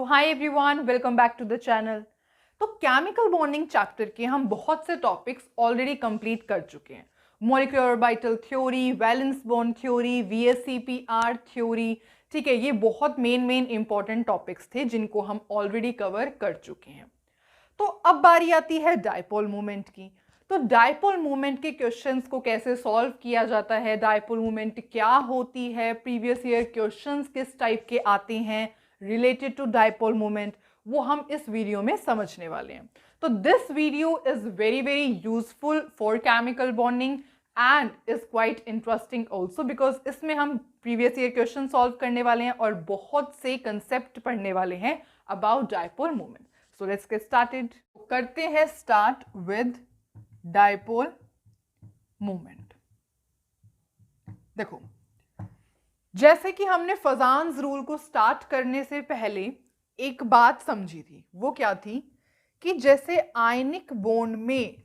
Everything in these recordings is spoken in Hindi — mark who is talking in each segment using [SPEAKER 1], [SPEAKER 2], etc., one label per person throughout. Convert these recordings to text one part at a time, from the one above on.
[SPEAKER 1] Hi everyone, welcome back to the channel. तो केमिकल बॉन्डिंग चैप्टर के हम बहुत से टॉपिक्स ऑलरेडी कंप्लीट कर चुके हैं। Molecular orbital theory, valence bond theory, VSEPR theory, ठीक है। ये बहुत मेन इंपॉर्टेंट टॉपिक्स थे जिनको हम ऑलरेडी कवर कर चुके हैं। तो अब बारी आती है डायपोल मोमेंट की। तो डायपोल मोमेंट के क्वेश्चंस को कैसे सॉल्व किया जाता है, डायपोल मोमेंट क्या होती है, प्रीवियस ईयर क्वेश्चंस किस टाइप के आते हैं रिलेटेड टू डायपोल मोमेंट, वो हम इस वीडियो में समझने वाले हैं। तो this video is very useful for chemical bonding and is quite interesting also because इसमें हम प्रीवियस ईयर क्वेश्चन सॉल्व करने वाले हैं और बहुत से कंसेप्ट पढ़ने वाले हैं about dipole moment. So let's get started. करते हैं स्टार्ट विद डायपोल मोमेंट। देखो, जैसे कि हमने फजान्स रूल को स्टार्ट करने से पहले एक बात समझी थी, वो क्या थी कि जैसे आयनिक बॉन्ड में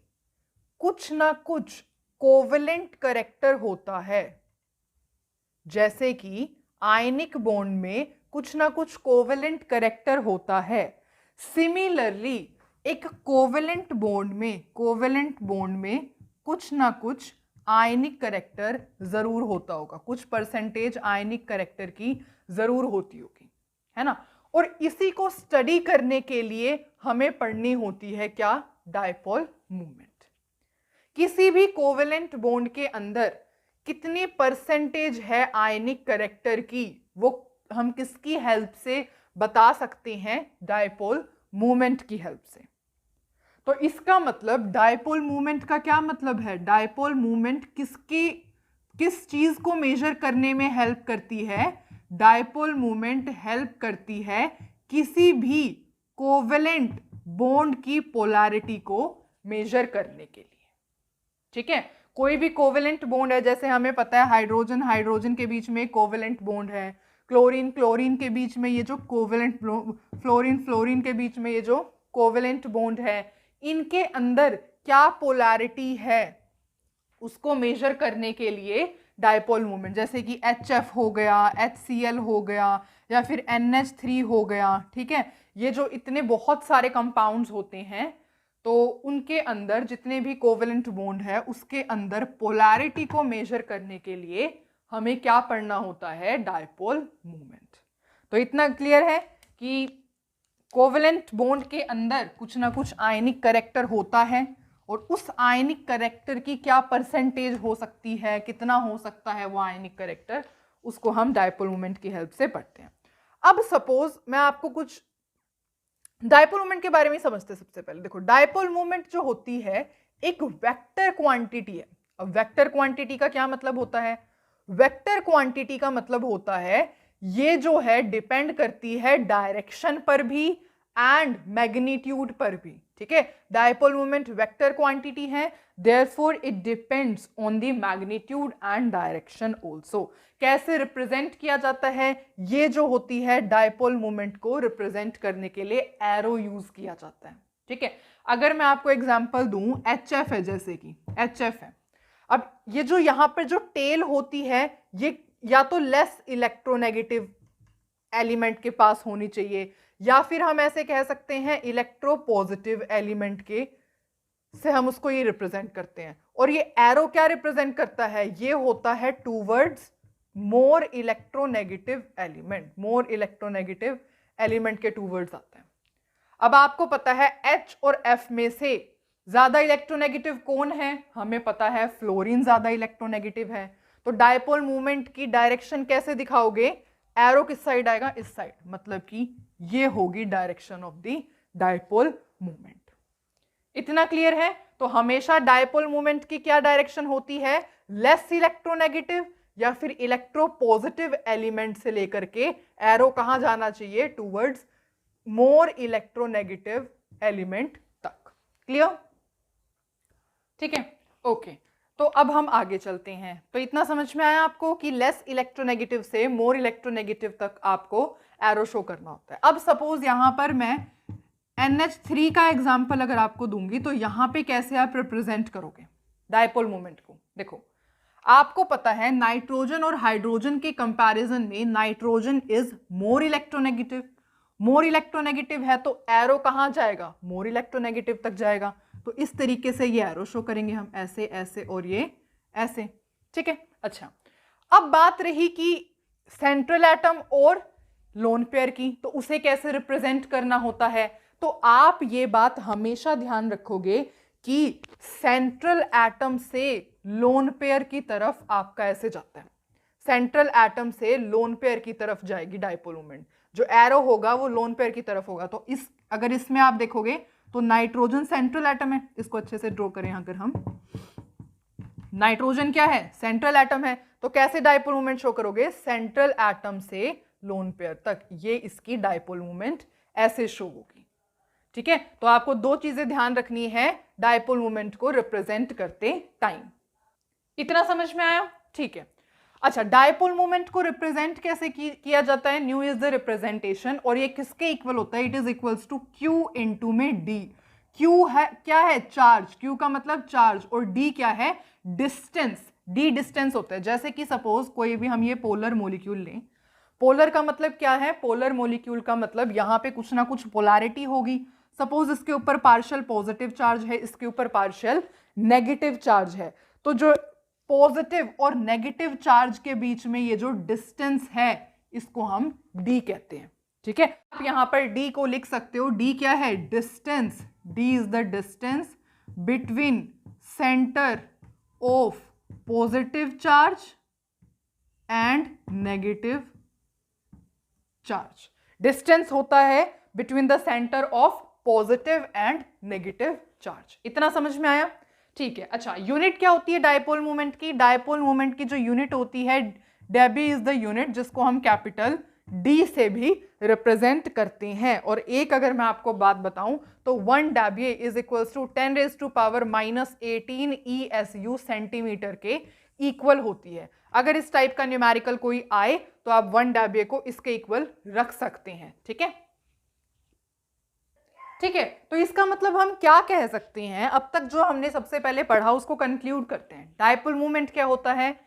[SPEAKER 1] कुछ ना कुछ कोवेलेंट करैक्टर होता है, जैसे कि आयनिक बॉन्ड में कुछ ना कुछ कोवेलेंट करैक्टर होता है, सिमिलरली एक कोवेलेंट बॉन्ड में कुछ ना कुछ आयनिक करैक्टर जरूर होता होगा, कुछ परसेंटेज आयनिक करैक्टर की जरूर होती होगी, है ना। और इसी को स्टडी करने के लिए हमें पढ़नी होती है क्या, डायपोल मूवमेंट। किसी भी कोवेलेंट बॉन्ड के अंदर कितनी परसेंटेज है आयनिक करैक्टर की, वो हम किसकी हेल्प से बता सकते हैं, डायपोल मूवमेंट की हेल्प से। तो इसका मतलब डायपोल मूवमेंट का क्या मतलब है, डायपोल मूवमेंट किस चीज को मेजर करने में हेल्प करती है, डायपोल मूवमेंट हेल्प करती है किसी भी कोवेलेंट बॉन्ड की पोलैरिटी को मेजर करने के लिए, ठीक है। कोई भी कोवेलेंट बॉन्ड है, जैसे हमें पता है हाइड्रोजन हाइड्रोजन के बीच में कोवेलेंट बॉन्ड है, क्लोरीन क्लोरीन के बीच में ये जो कोवेलेंट, फ्लोरीन फ्लोरीन के बीच में ये जो कोवेलेंट बॉन्ड है, इनके अंदर क्या पोलैरिटी है उसको मेजर करने के लिए डायपोल मूवमेंट, जैसे कि HF हो गया, HCl हो गया, या फिर NH3 हो गया, ठीक है। ये जो इतने बहुत सारे कंपाउंड्स होते हैं, तो उनके अंदर जितने भी कोवेलेंट बॉन्ड है उसके अंदर पोलैरिटी को मेजर करने के लिए हमें क्या पढ़ना होता है, डायपोल मूवमेंट। तो इतना क्लियर है कि कोवेलेंट बॉन्ड के अंदर कुछ ना कुछ आयनिक करैक्टर होता है और उस आयनिक करैक्टर की क्या परसेंटेज हो सकती है, कितना हो सकता है वो आयनिक करैक्टर, उसको हम डायपोल मूवमेंट की हेल्प से पढ़ते हैं। अब सपोज मैं आपको कुछ डायपोल मूवमेंट के बारे में समझते हैं। सबसे पहले देखो, डायपोल मूवमेंट जो होती है एक वेक्टर क्वांटिटी है। अब वेक्टर क्वांटिटी का क्या मतलब होता है, वेक्टर क्वांटिटी का मतलब होता है ये जो है डिपेंड करती है डायरेक्शन पर भी एंड मैग्नीट्यूड पर भी, ठीक है। डायपोल मूवमेंट वेक्टर क्वांटिटी है, therefore it depends on the magnitude and direction also. कैसे रिप्रेजेंट किया जाता है, ये जो होती है डायपोल मूवमेंट को रिप्रेजेंट करने के लिए एरो यूज किया जाता है, ठीक है। अगर मैं आपको एग्जांपल दूं, HF है, जैसे कि HF है। अब ये जो यहां पर जो टेल होती है, ये या तो लेस इलेक्ट्रोनेगेटिव एलिमेंट के पास होनी चाहिए, या फिर हम ऐसे कह सकते हैं इलेक्ट्रोपॉजिटिव एलिमेंट के से हम उसको ये रिप्रेजेंट करते हैं। और ये एरो क्या रिप्रेजेंट करता है, ये होता है towards more electronegative element, more electronegative element के टूवर्ड्स आता है। अब आपको पता है H और F में से ज्यादा इलेक्ट्रोनेगेटिव कौन है, हमें पता है फ्लोरीन ज्यादा इलेक्ट्रोनेगेटिव है। तो डायपोल मूवमेंट की डायरेक्शन कैसे दिखाओगे, एरो किस साइड आएगा, इस साइड, मतलब कि ये होगी direction of the dipole movement. इतना क्लियर है। तो हमेशा डायपोल मूवमेंट की क्या डायरेक्शन होती है, लेस इलेक्ट्रोनेगेटिव या फिर इलेक्ट्रोपॉजिटिव एलिमेंट से लेकर के एरो कहां जाना चाहिए, टूवर्ड्स मोर इलेक्ट्रोनेगेटिव एलिमेंट तक। क्लियर, ठीक है, ओके। तो अब हम आगे चलते हैं। तो इतना समझ में आया आपको कि लेस इलेक्ट्रोनेगेटिव से मोर इलेक्ट्रोनेगेटिव तक आपको एरो शो करना होता है। अब सपोज यहां पर मैं NH3 का एग्जांपल अगर आपको दूंगी, तो यहां पे कैसे आप रिप्रेजेंट करोगे डायपोल मूवमेंट को। देखो, आपको पता है नाइट्रोजन और हाइड्रोजन के कंपैरिजन में nitrogen is more electronegative more electronegative है तो एरो कहाँ जाएगा, मोर इलेक्ट्रोनेगेटिव तक जाएगा। तो इस तरीके से ये एरो शो करेंगे हम, ऐसे ऐसे और ये ऐसे, ठीक है। अच्छा, अब बात रही कि सेंट्रल एटम और लोन पेयर की, तो उसे कैसे रिप्रेजेंट करना होता है। तो आप ये बात हमेशा ध्यान रखोगे कि सेंट्रल एटम से लोन पेयर की तरफ आपका ऐसे जाता है, सेंट्रल एटम से लोन पेयर की तरफ जाएगी डायपोल मोमेंट, जो एरो होगा वो लोन पेयर की तरफ होगा। तो इस अगर इसमें आप देखोगे तो नाइट्रोजन सेंट्रल एटम है, इसको अच्छे से ड्रॉ करें अगर हम, नाइट्रोजन क्या है, सेंट्रल एटम है, तो कैसे डायपोल मोमेंट शो करोगे, सेंट्रल एटम से लोन पेयर तक, ये इसकी डायपोल मोमेंट ऐसे शो होगी, ठीक है। तो आपको दो चीजें ध्यान रखनी है डायपोल मोमेंट को रिप्रेजेंट करते टाइम। इतना समझ में आया, ठीक है। अच्छा, डायपोल मोमेंट को रिप्रेजेंट कैसे किया जाता है, न्यू इज द रिप्रेजेंटेशन, और ये किसके इक्वल होता है, it is equals to Q into में डी। क्यू है क्या है, चार्ज, क्यू का मतलब चार्ज, और डी क्या है, डिस्टेंस, डी डिस्टेंस होता है। जैसे कि सपोज कोई भी हम ये पोलर मॉलिक्यूल लें, पोलर का मतलब क्या है, पोलर मॉलिक्यूल का मतलब यहां पे कुछ ना कुछ पोलैरिटी होगी। सपोज इसके ऊपर पार्शियल पॉजिटिव चार्ज है, इसके ऊपर पार्शियल नेगेटिव चार्ज है, तो जो पॉजिटिव और नेगेटिव चार्ज के बीच में ये जो डिस्टेंस है इसको हम डी कहते हैं, ठीक है। आप यहां पर डी को लिख सकते हो, डी क्या है, distance, D is the distance between centre of positive charge and negative charge. Distance होता है between the centre of positive and negative charge. इतना समझ में आया, ठीक है। अच्छा, यूनिट क्या होती है डायपोल मोमेंट की, डायपोल मोमेंट की जो यूनिट होती है, डेबी इज द यूनिट, जिसको हम कैपिटल डी से भी रिप्रेजेंट करते हैं। और एक अगर मैं आपको बात बताऊं तो 1 debye is equals to 10⁻⁻18 ESU centimetre के इक्वल होती है। अगर इस टाइप का न्यूमेरिकल कोई आए तो आप 1 डेबिये को इसके इक्वल रख सकते हैं, ठीक है, ठीक है। तो इसका मतलब हम क्या कह सकते हैं, अब तक जो हमने सबसे पहले पढ़ा उसको कंक्लूड करते हैं। डायपोल मोमेंट क्या होता है,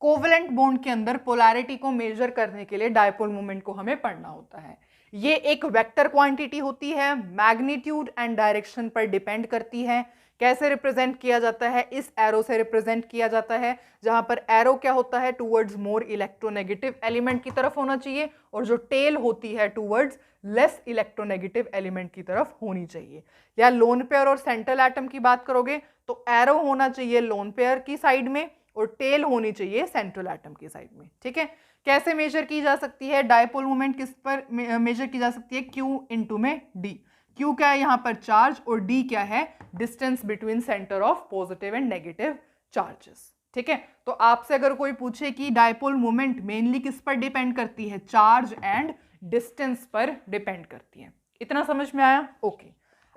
[SPEAKER 1] कोवलेंट बॉन्ड के अंदर पोलैरिटी को मेजर करने के लिए डायपोल मोमेंट को हमें पढ़ना होता है। ये एक वेक्टर क्वांटिटी होती है, मैग्नीट्यूड एंड डायरेक्शन पर डिपेंड करती है। कैसे रिप्रेजेंट किया जाता है, इस एरो से रिप्रेजेंट किया जाता है, जहां पर एरो क्या होता है, टूवर्ड्स मोर इलेक्ट्रोनेगेटिव एलिमेंट की तरफ होना चाहिए, और जो टेल होती है टूवर्ड्स लेस इलेक्ट्रोनेगेटिव एलिमेंट की तरफ होनी चाहिए। या लोन पेयर और सेंट्रल एटम की बात करोगे तो एरो होना चाहिए लोन पेयर की साइड में और टेल होनी चाहिए सेंट्रल एटम की साइड में, ठीक है। कैसे मेजर की जा सकती है डायपोल मोमेंट, किस पर मेजर की जा सकती है, क्यू इनटू में डी। क्यू क्या है यहाँ पर, चार्ज, और डी क्या है, distance between centre of positive and negative charges, ठीक है। तो आपसे अगर कोई पूछे कि डायपोल मोमेंट मेनली किस पर डिपेंड करती है, चार्ज एंड डिस्टेंस पर डिपेंड करती है। इतना समझ में आया, ओके।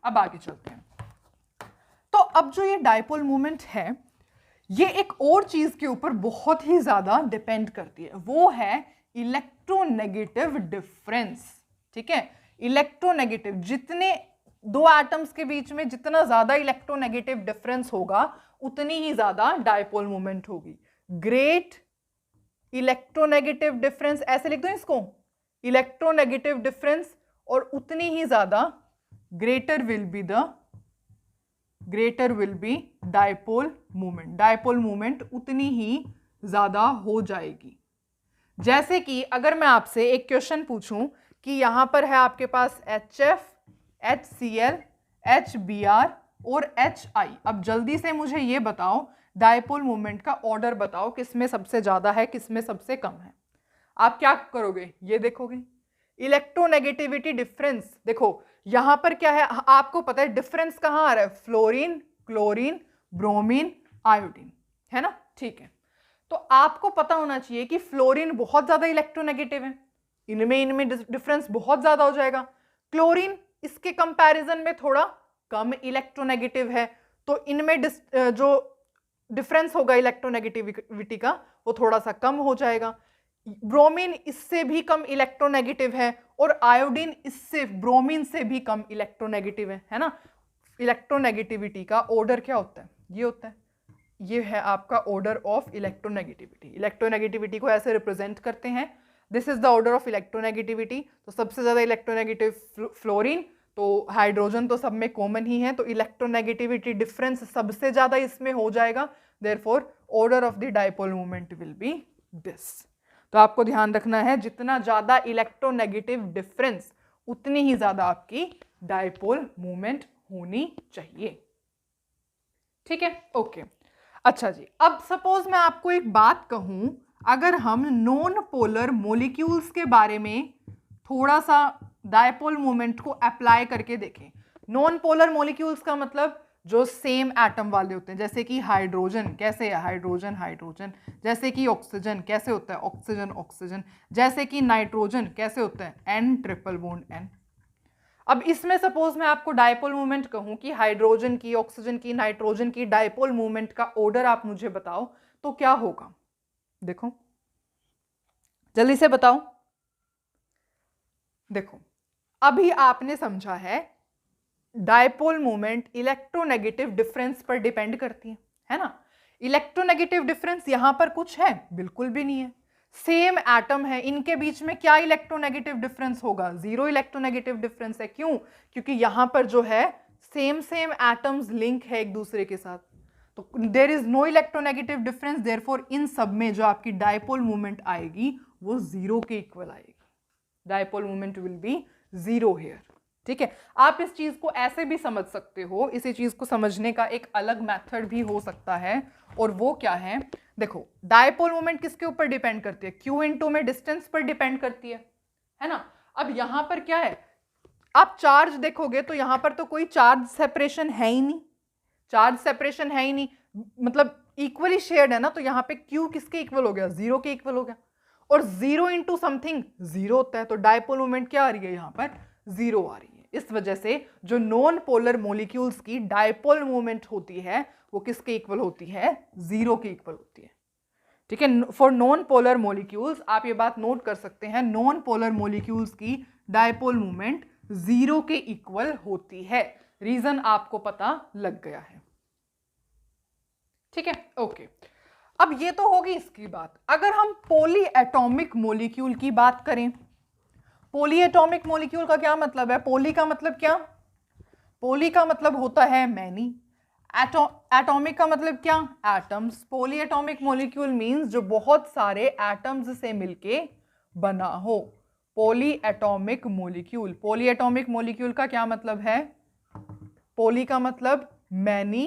[SPEAKER 1] अब आगे चलते हैं। तो अब जो ये डायपोल मोमेंट है ये एक और चीज के ऊपर बहुत ही ज्यादा डिपेंड करती है, वो है इलेक्ट्रोनेगेटिव डिफरेंस, ठीक है। इलेक्ट्रोनेगेटिव, जितने दो एटम्स के बीच में जितना ज्यादा इलेक्ट्रोनेगेटिव डिफरेंस होगा उतनी ही ज्यादा डायपोल मोमेंट होगी। ग्रेट इलेक्ट्रोनेगेटिव डिफरेंस, ऐसे लिख दो इसको, इलेक्ट्रोनेगेटिव डिफरेंस, और उतनी ही ज्यादा greater will be dipole moment, dipole moment उतनी ही ज्यादा हो जाएगी। जैसे कि अगर मैं आपसे एक क्वेश्चन पूछूं कि यहां पर है आपके पास HF, HCl, HBr और HI, अब जल्दी से मुझे ये बताओ डायपोल मोमेंट का ऑर्डर बताओ, किसमें सबसे ज्यादा है किसमें सबसे कम है। आप क्या करोगे, ये देखोगे इलेक्ट्रोनेगेटिविटी डिफरेंस, देखो यहां पर क्या है, आपको पता है डिफरेंस कहां आ रहा है, फ्लोरीन, क्लोरीन, ब्रोमीन, आयोडीन, है ना, ठीक है। तो आपको पता होना चाहिए कि फ्लोरीन बहुत ज्यादा इलेक्ट्रोनेगेटिव है, इनमें डिफरेंस बहुत ज्यादा हो जाएगा। क्लोरीन इसके कंपैरिजन में थोड़ा कम इलेक्ट्रोनेगेटिव है, तो इनमें जो डिफरेंस होगा इलेक्ट्रोनेगेटिविटी का वो थोड़ा सा कम हो जाएगा। ब्रोमीन इससे भी कम इलेक्ट्रोनेगेटिव है, और आयोडीन इससे, ब्रोमीन से भी कम इलेक्ट्रोनेगेटिव है ना। इलेक्ट्रोनेगेटिविटी का ऑर्डर क्या होता है, ये होता है, ये है आपका ऑर्डर ऑफ इलेक्ट्रोनेगेटिविटी। इलेक्ट्रोनेगेटिविटी को ऐसे रिप्रेजेंट करते हैं, this is the order of electronegativity. तो सबसे ज्यादा इलेक्ट्रोनेगेटिव फ्लोरीन, तो हाइड्रोजन तो सब में कॉमन ही है, तो इलेक्ट्रोनेगेटिविटी डिफरेंस सबसे ज्यादा इसमें हो जाएगा, therefore order of the dipole moment will be this. तो आपको ध्यान रखना है जितना ज्यादा इलेक्ट्रोनेगेटिव डिफरेंस उतनी ही ज्यादा आपकी डायपोल मोमेंट होनी चाहिए। ठीक है, ओके। अच्छा जी, अब सपोज मैं आपको एक बात कहूं, अगर हम नॉन पोलर मॉलिक्यूल्स के बारे में थोड़ा सा डायपोल मोमेंट को अप्लाई करके देखें। नॉन पोलर मॉलिक्यूल्स का मतलब जो सेम एटम वाले होते हैं, जैसे कि हाइड्रोजन कैसे है, हाइड्रोजन हाइड्रोजन, जैसे कि ऑक्सीजन कैसे होता है, ऑक्सीजन ऑक्सीजन, जैसे कि नाइट्रोजन कैसे होता है, N ट्रिपल बॉन्ड N। अब इसमें सपोज मैं आपको डायपोल मोमेंट कहूं कि हाइड्रोजन की, ऑक्सीजन की, नाइट्रोजन की डायपोल मोमेंट का ऑर्डर आप मुझे बताओ, तो क्या होगा? देखो जल्दी से बताओ। देखो अभी आपने समझा है डायपोल मोमेंट इलेक्ट्रोनेगेटिव डिफरेंस पर डिपेंड करती है ना। इलेक्ट्रोनेगेटिव डिफरेंस यहां पर कुछ है? बिल्कुल भी नहीं है। सेम एटम है, इनके बीच में क्या इलेक्ट्रोनेगेटिव डिफरेंस होगा? जीरो इलेक्ट्रोनेगेटिव डिफरेंस है। क्यों? क्योंकि यहां पर जो है सेम सेम एटम्स लिंक है एक दूसरे के साथ, तो there is no electronegative difference, therefore इन सब में जो आपकी डायपोल मोमेंट आएगी वो जीरो के इक्वल आएगी। Dipole moment will be zero here. ठीक है, आप इस चीज को ऐसे भी समझ सकते हो, इसी चीज को समझने का एक अलग मेथड भी हो सकता है, और वो क्या है? देखो डायपोल मोमेंट किसके ऊपर डिपेंड करती है? क्यू इनटू में डिस्टेंस पर डिपेंड करती है ना। अब यहां पर क्या है, आप चार्ज देखोगे तो यहां पर तो कोई चार्ज सेपरेशन है ही नहीं, चार्ज सेपरेशन है ही नहीं, मतलब इक्वली शेयर्ड है ना, तो यहां पे क्यू किसके इक्वल हो गया? जीरो के इक्वल हो गया, और जीरो इंटू समथिंग जीरो होता है, तो डायपोल मोमेंट क्या आ रही है यहां पर? जीरो आ रही है। इस वजह से जो नॉन पोलर मॉलिक्यूल्स की डायपोल मोमेंट होती है वो किसके इक्वल होती है? जीरो के इक्वल होती है। ठीक है, फॉर नॉन पोलर मॉलिक्यूल्स आप ये बात नोट कर सकते हैं, नॉन पोलर मॉलिक्यूल्स की डायपोल मोमेंट जीरो के इक्वल होती है। रीजन आपको पता लग गया है। ठीक है, ओके। अब ये तो होगी इसकी बात। अगर हम पॉली एटॉमिक मॉलिक्यूल की बात करें, पॉली एटॉमिक मॉलिक्यूल का क्या मतलब है? पॉली का मतलब क्या? पॉली का मतलब होता है मैनी, एटॉमिक का मतलब क्या? Atoms. Poly atomic molecule means जो बहुत सारे एटम्स से मिलके बना हो, poly atomic molecule. Poly atomic molecule का क्या मतलब है? पॉली का मतलब मैनी,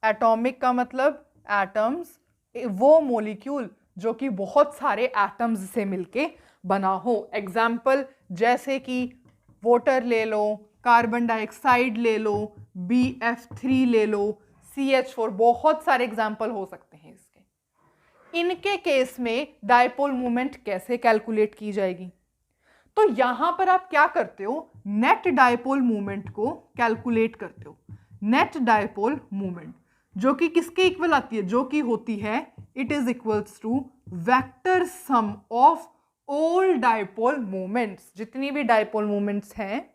[SPEAKER 1] एटॉमिक का मतलब एटम्स, वो मॉलिक्यूल जो कि बहुत सारे एटम्स से मिलके बना हो। एग्जाम्पल जैसे कि वाटर ले लो, कार्बन डाइऑक्साइड ले लो, BF3 ले लो, CH4, बहुत सारे एग्जाम्पल हो सकते हैं इसके। इनके केस में डायपोल मोमेंट कैसे कैलकुलेट की जाएगी? तो यहां पर आप क्या करते हो? नेट डायपोल मोमेंट को कैलकुलेट करते हो। नेट डायपोल मोमेंट जो कि किसके इक्वल आती है? जो कि होती है it is equals to vector sum of all dipole moments. जितनी भी डायपोल मोमेंट्स हैं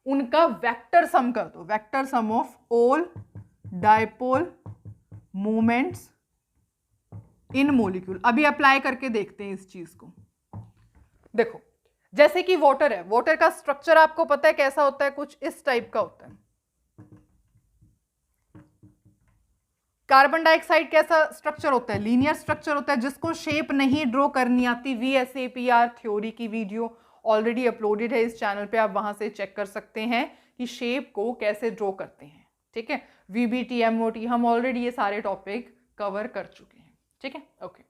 [SPEAKER 1] उनका वेक्टर सम कर दो, vector sum of all dipole moments in molecule. अभी अप्लाई करके देखते हैं इस चीज को। देखो जैसे कि वाटर है, वाटर का स्ट्रक्चर आपको पता है कैसा होता है? कुछ इस टाइप का होता है। कार्बन डाइऑक्साइड कैसा स्ट्रक्चर होता है? लीनियर स्ट्रक्चर होता है, जिसको शेप नहीं ड्रॉ करनी आती, VSAPR थ्योरी की वीडियो ऑलरेडी अपलोडेड है इस चैनल पे, आप वहां से चेक कर सकते हैं कि शेप को कैसे ड्रॉ करते हैं। ठीक है, VBT MOT हम ऑलरेडी ये सारे टॉपिक कवर कर चुके हैं। ठीक है, ओके।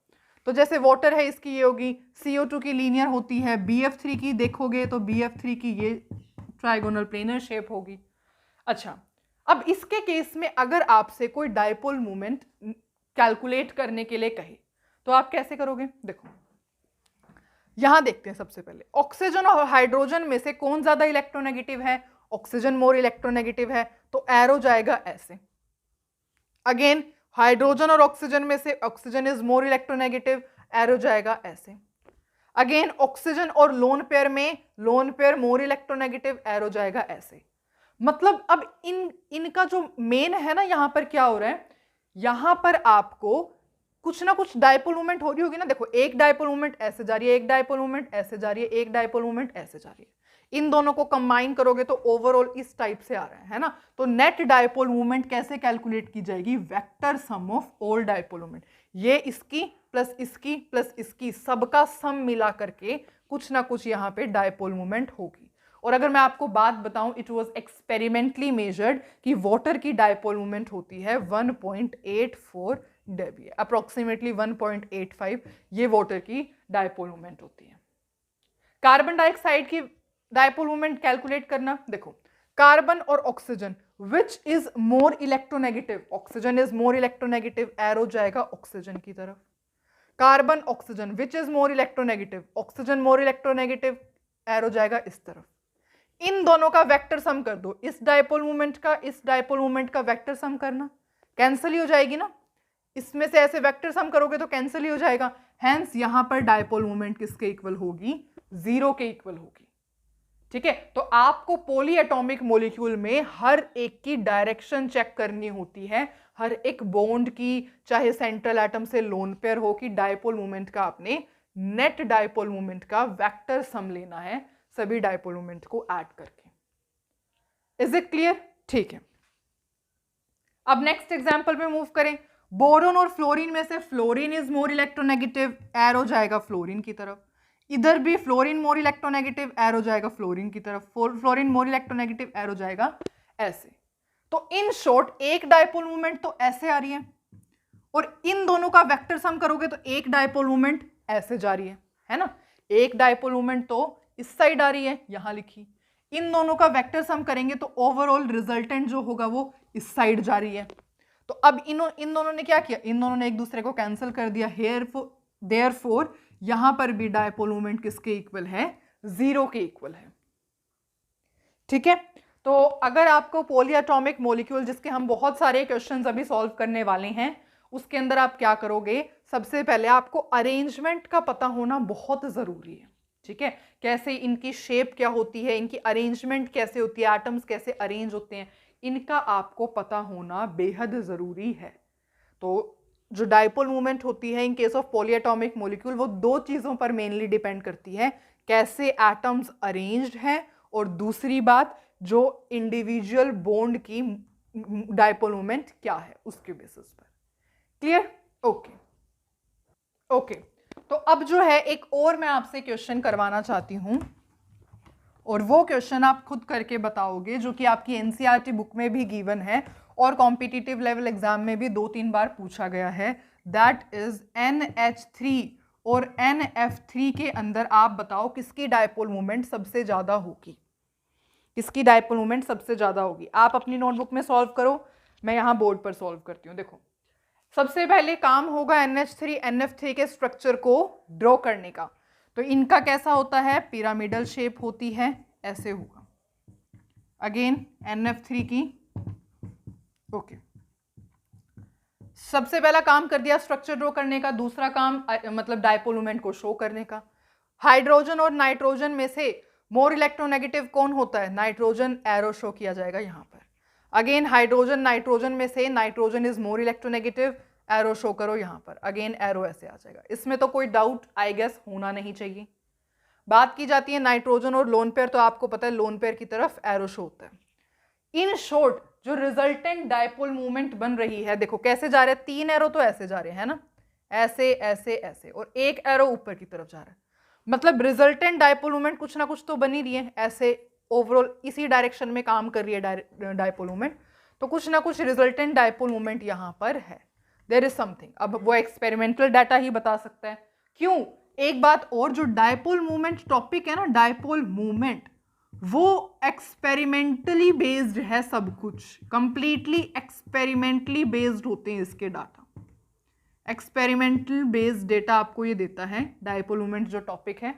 [SPEAKER 1] तो जैसे वाटर है, इसकी ये होगी, CO2 की लीनियर होती है, BF3 की देखोगे तो BF3 की ये ट्राइगोनल प्लेनर शेप होगी। अच्छा, अब इसके केस में अगर आपसे कोई डायपोल मोमेंट कैलकुलेट करने के लिए कहे तो आप कैसे करोगे? देखो यहां देखते हैं। सबसे पहले ऑक्सीजन और हाइड्रोजन में से कौन ज्यादा इलेक्ट्रोनेगेटिव है? ऑक्सीजन मोर इलेक्ट्रोनेगेटिव है, तो एरो जाएगा ऐसे। अगेन हाइड्रोजन और ऑक्सीजन में से oxygen is more electronegative, arrow जाएगा ऐसे। अगेन ऑक्सीजन और लोन पेयर में लोन पेयर मोर इलेक्ट्रोनेगेटिव, एरो जाएगा ऐसे। मतलब अब इनका जो मेन है ना, यहां पर क्या हो रहा है? यहां पर आपको कुछ ना कुछ डायपोल मूवमेंट हो रही होगी ना। देखो एक डायपोल मूवमेंट ऐसे जा रही है, एक डायपोल मूवमेंट ऐसे जा रही है, एक डायपोल मूवमेंट ऐसे जा रही है, इन दोनों को कंबाइन करोगे तो ओवरऑल इस टाइप से आ रहा है ना। तो नेट डायपोल मूवमेंट कैसे कैलकुलेट की जाएगी, vector sum of all dipole movement, ये इसकी प्लस इसकी प्लस इसकी सबका सम मिला करके कुछ ना कुछ यहाँ पे डायपोल मूवमेंट होगी। और अगर मैं आपको बात बताऊं, इट वाज एक्सपेरिमेंटली मेजर्ड कि वाटर की डायपोल मूवमेंट होती है 1.84 डेबी, अप्रोक्सीमेटली 1.85 ये वाटर की डायपोल मूवमेंट होती है। कार्बन डाइऑक्साइड की डायपोल मूवमेंट कैलकुलेट करना, देखो कार्बन और oxygen which is more electronegative, oxygen is more electronegative, arrow जाएगा ऑक्सीजन की तरफ। Carbon oxygen which is more electronegative, oxygen more electronegative, arrow जाएगा इस तरफ। इन दोनों का वेक्टर सम कर दो, इस डायपोल मूवमेंट का इस डायपोल मूवमेंट का वेक्टर सम करना, कैंसिल ही हो जाएगी ना, इसमें से ऐसे वेक्टर सम करोगे तो कैंसिल ही हो जाएगा। हेंस यहां पर डायपोल मूवमेंट किसके इक्वल होगी, 0 के इक्वल होगी। ठीक है, तो आपको पॉली एटॉमिक मॉलिक्यूल में हर एक की डायरेक्शन चेक करनी होती है, हर एक बॉन्ड की, चाहे सेंट्रल एटम से लोन पेयर हो, कि डायपोल मूवमेंट का आपने नेट डायपोल मूवमेंट का वेक्टर सम लेना है सभी डायपोल मूवमेंट को ऐड करके। Is it clear? ठीक है, अब नेक्स्ट एग्जांपल पे मूव करें। बोरोन और फ्लोरीन में से fluorine is more electronegative, arrow जाएगा फ्लोरीन की तरफ। इधर भी फ्लोरीन मोर इलेक्ट्रोनेगेटिव, एरो जाएगा फ्लोरीन की तरफ। फ्लोरीन मोर इलेक्ट्रोनेगेटिव, एरो जाएगा ऐसे। तो इन शॉर्ट एक डायपोल मूवमेंट तो ऐसे आ रही है, और इन दोनों का वेक्टर सम करोगे तो एक डायपोल मूवमेंट ऐसे जा रही है ना। एक डायपोल मूवमेंट तो इस साइड आ रही है, यहां लिखी। इन दोनों का वेक्टर सम करेंगे तो ओवरऑल रिजल्टेंट जो होगा वो इस साइड जा रही है। तो अब इन दोनों ने क्या किया, इन दोनों ने एक दूसरे को कैंसिल कर दिया। देयरफॉर यहां पर भी डायपोल मूवमेंट किसके इक्वल है, 0 के इक्वल है। ठीक है, तो अगर आपको पॉली एटॉमिक मॉलिक्यूल, जिसके हम बहुत सारे क्वेश्चंस अभी सॉल्व करने वाले हैं, उसके अंदर आप क्या करोगे, सबसे पहले आपको अरेंजमेंट का पता होना बहुत जरूरी है। ठीक है, कैसे इनकी शेप क्या होती है, इनकी अरेंजमेंट कैसे होती है, एटम्स कैसे अरेंज होते हैं, इनका आपको पता होना बेहद जरूरी है। तो जो डायपोल मूवमेंट होती है in case of poly atomic molecule, वो दो चीजों पर मेनली डिपेंड करती है, कैसे एटम्स अरेंज्ड हैं, और दूसरी बात जो इंडिविजुअल बॉन्ड की डायपोल मूवमेंट क्या है उसके बेसिस पर। क्लियर? ओके ओके, तो अब जो है एक और मैं आपसे क्वेश्चन करवाना चाहती हूं, और वो क्वेश्चन आप खुद करके बताओगे, जो कि आपकी एनसीईआरटी बुक में भी गिवन है और कॉम्पिटिटिव लेवल एग्जाम में भी 2-3 बार पूछा गया है। दैट इज NH3 और NF3 के अंदर आप बताओ किसकी डायपोल मूवमेंट सबसे ज्यादा होगी, किसकी डायपोल मूवमेंट सबसे ज्यादा होगी। आप अपनी नोटबुक में सॉल्व करो, मैं यहां बोर्ड पर सॉल्व करती हूँ। देखो सबसे पहले काम होगा NH3 NF3 के स्ट्रक्चर को ड्रॉ करने का। तो इनका कैसा होता है, पिरामिडल शेप होती है, ऐसे होगा। अगेन NF3 की, ओके। सबसे पहला काम कर दिया स्ट्रक्चर ड्रॉ करने का, दूसरा काम मतलब डायपोल मूवमेंट को शो करने का। हाइड्रोजन और नाइट्रोजन में से मोर इलेक्ट्रोनेगेटिव कौन होता है, नाइट्रोजन, एरो शो किया जाएगा यहां पर। अगेन हाइड्रोजन नाइट्रोजन में से nitrogen is more electronegative, arrow show करो यहां पर। अगेन एरो ऐसे आ जाएगा, इसमें तो कोई डाउट आई गेस होना नहीं चाहिए। बात की जाती है नाइट्रोजन और लोन पेयर, तो आपको पता है लोन पेयर की तरफ एरो शो होता है। इन शॉर्ट जो रिजल्टेंट डायपोल मूवमेंट बन रही है, देखो कैसे जा रहे हैं, 3 एरो तो ऐसे जा रहे हैं ना, ऐसे ऐसे ऐसे, और एक एरो ऊपर की तरफ जा रहा है। मतलब रिजल्टेंट डायपोल मूवमेंट कुछ ना कुछ तो बन ही रही है, ऐसे ओवरऑल इसी डायरेक्शन में काम कर रही है डायपोल मूवमेंट, तो कुछ ना कुछ रिजल्टेंट डायपोल मूवमेंट यहां पर है, देयर इज समथिंग। अब वो एक्सपेरिमेंटल डाटा ही बता सकता है। क्यों, एक बात और, जो डायपोल मूवमेंट टॉपिक है ना, डायपोल मूवमेंट वो एक्सपेरिमेंटली बेस्ड है, सब कुछ कंप्लीटली एक्सपेरिमेंटली बेस्ड होते हैं इसके डाटा। एक्सपेरिमेंटल बेस्ड डेटा आपको ये देता है डायपोल मूवमेंट जो टॉपिक है।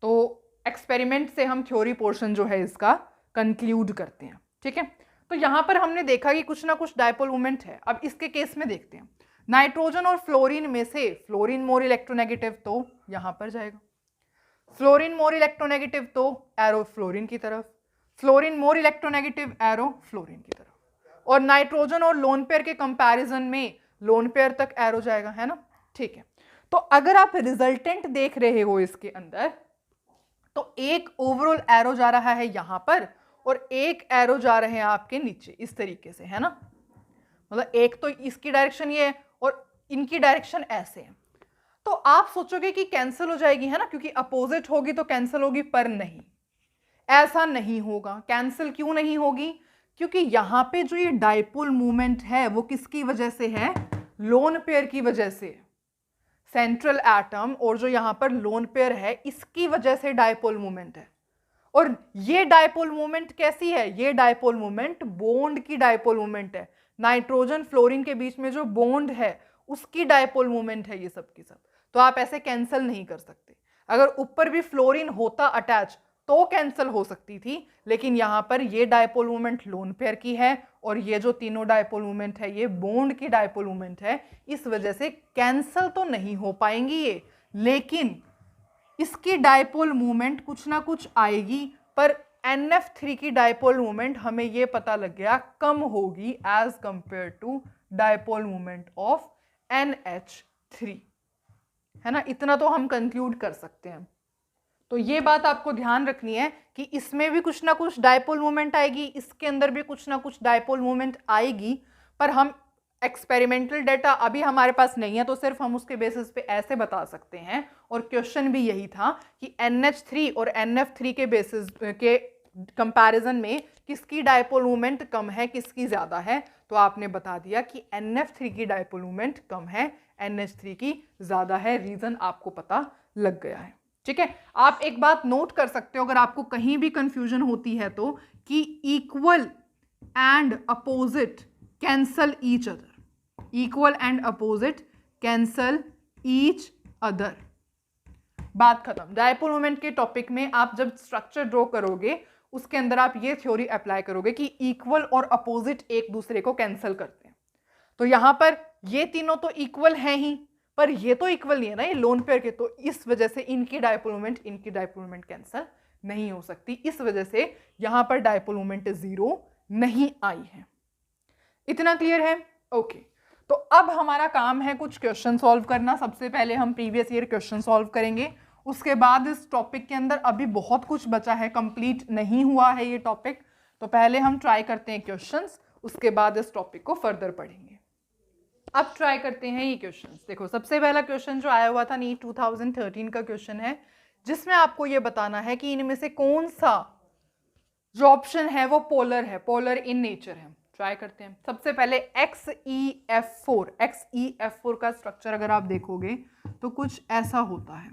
[SPEAKER 1] तो एक्सपेरिमेंट से हम थ्योरी पोर्शन जो है इसका कंक्लूड करते हैं। ठीक है, तो यहां पर हमने देखा कि कुछ ना कुछ डायपोल मूवमेंट है। अब इसके केस में देखते हैं, नाइट्रोजन और फ्लोरीन में से फ्लोरीन मोर इलेक्ट्रोनेगेटिव, तो यहां पर जाएगा। फ्लोरीन मोर इलेक्ट्रोनेगेटिव, तो एरो फ्लोरीन की तरफ। फ्लोरीन मोर इलेक्ट्रोनेगेटिव, एरो फ्लोरीन की तरफ। और नाइट्रोजन और लोन पेयर के कंपैरिजन में लोन पेयर तक एरो जाएगा, है ना। ठीक है, तो अगर आप रिजल्टेंट देख रहे हो इसके अंदर, तो एक ओवरऑल एरो जा रहा है यहां पर और एक एरो जा रहे हैं आपके नीचे इस तरीके से, है ना। मतलब एक तो इसकी डायरेक्शन ये है और इनकी डायरेक्शन ऐसे है। तो आप सोचोगे कि कैंसिल हो जाएगी, है ना, क्योंकि अपोजिट होगी तो कैंसिल होगी, पर नहीं, ऐसा नहीं होगा। कैंसिल क्यों नहीं होगी? क्योंकि यहां पे जो ये डाइपोल मूवमेंट है वो किसकी वजह से है? लोन पेयर की वजह से। सेंट्रल एटम और जो यहां पर लोन पेयर है इसकी वजह से डाइपोल मूवमेंट है। और ये डाइपोल मूवमेंट कैसी है? ये डाइपोल मूवमेंट बॉन्ड की डाइपोल मूवमेंट है। नाइट्रोजन फ्लोरीन के बीच में जो बॉन्ड है उसकी डाइपोल मूवमेंट है ये सब की सब। तो आप ऐसे कैंसिल नहीं कर सकते। अगर ऊपर भी फ्लोरीन होता अटैच तो कैंसिल हो सकती थी, लेकिन यहां पर ये डाइपोल मूवमेंट लोन पेयर की है और ये जो तीनों डाइपोल मूवमेंट है ये बॉन्ड की डाइपोल मूवमेंट है। इस वजह से कैंसिल तो नहीं हो पाएंगी ये, लेकिन इसकी डाइपोल मूवमेंट कुछ ना कुछ आएगी। पर NF3 की डाइपोल मूवमेंट हमें ये पता लग गया कम होगी as compared to dipole movement of NH3, है ना। इतना तो हम कंक्लूड कर सकते हैं। तो ये बात आपको ध्यान रखनी है कि इसमें भी कुछ ना कुछ डाइपोल मूवमेंट आएगी, इसके अंदर भी कुछ ना कुछ डाइपोल मूवमेंट आएगी। पर हम एक्सपेरिमेंटल डेटा अभी हमारे पास नहीं है, तो सिर्फ हम उसके बेसिस पे ऐसे बता सकते हैं। और क्वेश्चन भी यही था कि NH3 और NF3 के बेसिस के कंपैरिजन में किसकी डाइपोल मूवमेंट कम है, किसकी ज्यादा है। तो आपने बता दिया कि NF3 की डाइपोल मूवमेंट कम है, NH3 की ज्यादा है। रीजन आपको पता लग गया है, ठीक है। आप एक बात नोट कर सकते हो अगर आपको कहीं भी कंफ्यूजन होती है तो, कि equal and opposite cancel each other. Equal and opposite cancel each other, बात खत्म। डाइपोल मोमेंट के टॉपिक में आप जब स्ट्रक्चर ड्रॉ करोगे उसके अंदर आप ये थ्योरी अप्लाई करोगे कि इक्वल और अपोजिट एक दूसरे को कैंसिल करते हैं। तो यहां पर ये तीनों तो इक्वल हैं ही, पर ये तो इक्वल नहीं है ना, ये लोन पेयर के। तो इस वजह से इनकी डाइपोल मोमेंट कैंसिल नहीं हो सकती। इस वजह से यहां पर डाइपोल मोमेंट 0 नहीं आई है। इतना क्लियर है? ओके। तो अब हमारा काम है कुछ क्वेश्चन सॉल्व करना। सबसे पहले हम प्रीवियस ईयर क्वेश्चन सॉल्व करेंगे, उसके बाद इस टॉपिक के अंदर अभी बहुत कुछ बचा है, कंप्लीट नहीं हुआ है ये टॉपिक। तो पहले हम ट्राई करते हैं क्वेश्चंस, उसके बाद इस टॉपिक को फर्दर पढ़ेंगे। अब ट्राई करते हैं ये क्वेश्चंस। देखो, सबसे पहला क्वेश्चन जो आया हुआ था नीट 2013 का क्वेश्चन है, जिसमें आपको ये बताना है कि इनमें से कौन सा जो ऑप्शन है वो पोलर है, पोलर इन नेचर है। ट्राई करते हैं। सबसे पहले XeF4 का स्ट्रक्चर अगर आप देखोगे तो कुछ ऐसा होता है।